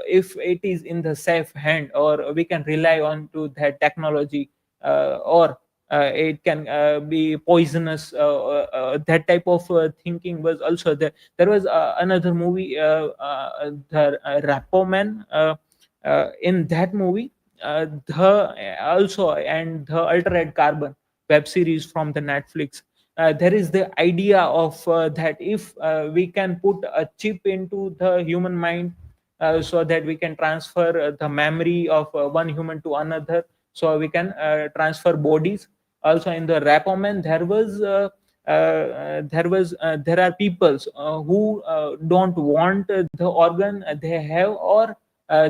if it is in the safe hand, or we can rely on to that technology, or it can be poisonous, that type of thinking was also there. There was another movie, the Rapo Man. In that movie, the also, and the Altered Carbon web series from the Netflix, there is the idea of that if we can put a chip into the human mind, so that we can transfer the memory of one human to another, so we can transfer bodies. Also in the Rapoman, there are peoples who don't want the organ they have, or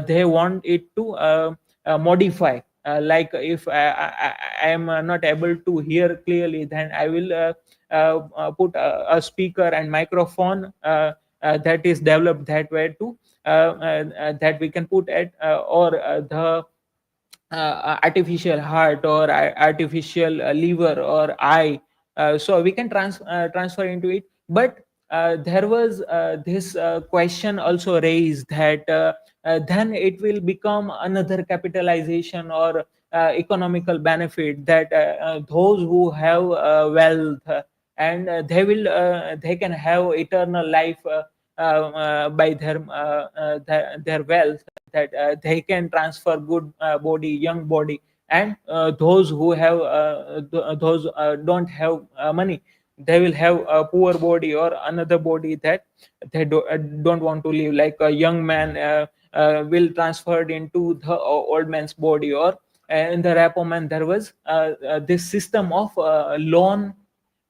they want it to modify. Like if I am not able to hear clearly, then I will put a speaker and microphone that is developed that way to that we can put at or the artificial heart or artificial liver or eye, so we can transfer into it. But there was this question also raised that then it will become another capitalization or economical benefit, that those who have wealth and they can have eternal life by their wealth, that they can transfer good body, young body, and those who have those don't have money, they will have a poor body or another body that they don't want to live. Like a young man will transferred into the old man's body, or in the repo man there was this system of loan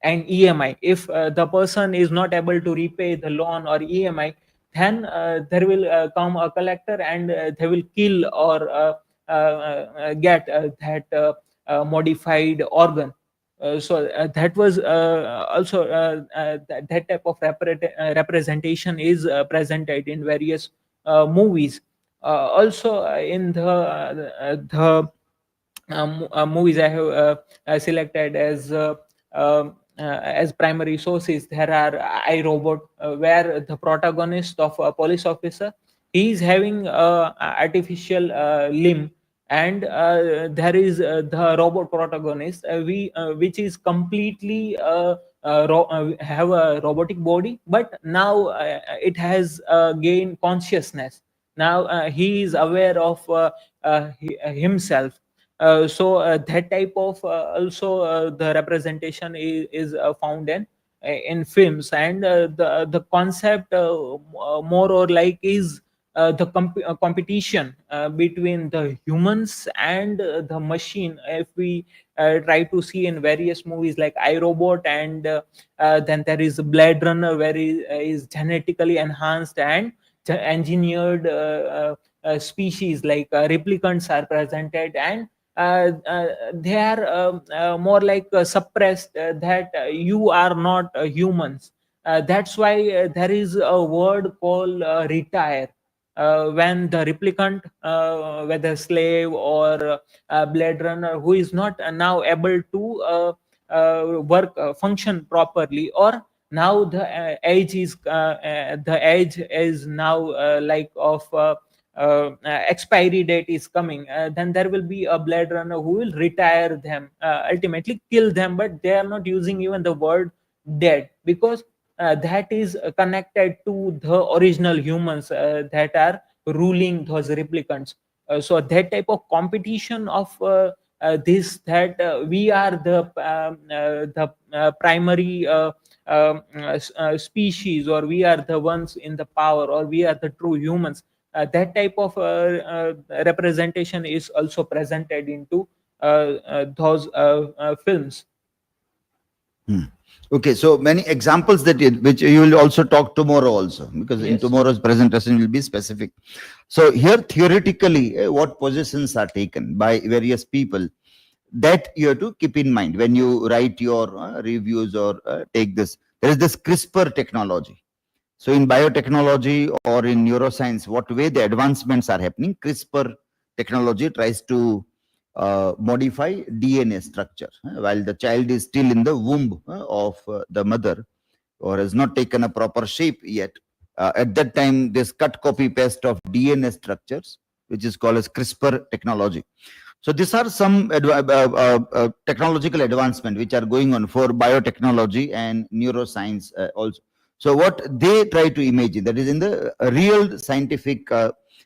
and EMI. If the person is not able to repay the loan or EMI, then there will come a collector and they will kill or get that modified organ. So that was also that type of representation is presented in various movies. Also in the movies I have selected as primary sources, there are iRobot, where the protagonist of a police officer, he is having artificial limb, and there is the robot protagonist, which is completely have a robotic body, but now it has gained consciousness. Now he is aware of himself. So that type of also the representation is found in films, and the concept more or like is the competition between the humans and the machine. If we try to see in various movies like iRobot, and then there is Blade Runner, where he is genetically enhanced and engineered species like replicants are presented, and they are more like suppressed, that you are not humans. That's why there is a word called retire, when the replicant, whether slave or Blade Runner, who is not now able to work function properly, or now the age is now like of expiry date is coming, then there will be a Blade Runner who will retire them, ultimately kill them, but they are not using even the word dead, because that is connected to the original humans that are ruling those replicants. So that type of competition of this, that we are the primary species, or we are the ones in the power, or we are the true humans. That type of representation is also presented into those films. Okay, so many examples that which you will also talk tomorrow also, because in Yes. tomorrow's presentation will be specific. So here theoretically, what positions are taken by various people, that you have to keep in mind when you write your reviews or take this. There is this CRISPR technology. So in biotechnology or in neuroscience, what way the advancements are happening, CRISPR technology tries to modify DNA structure while the child is still in the womb of the mother, or has not taken a proper shape yet. At that time, this cut, copy, paste of DNA structures, which is called as CRISPR technology. So these are some technological advancement which are going on for biotechnology and neuroscience also. So what they try to imagine, that is in the real scientific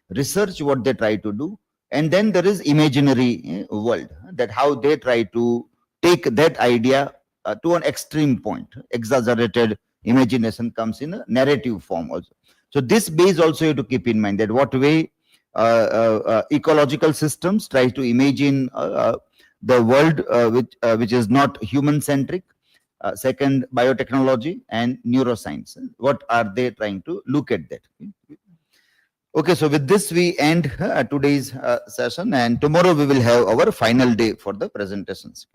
research, what they try to do. And then there is imaginary world, that how they try to take that idea to an extreme point. Exaggerated imagination comes in a narrative form also. So this base also you have to keep in mind, that what way ecological systems try to imagine the world which is not human centric. Second, biotechnology and neuroscience. What are they trying to look at that? Okay, so with this we end today's session, and tomorrow we will have our final day for the presentations.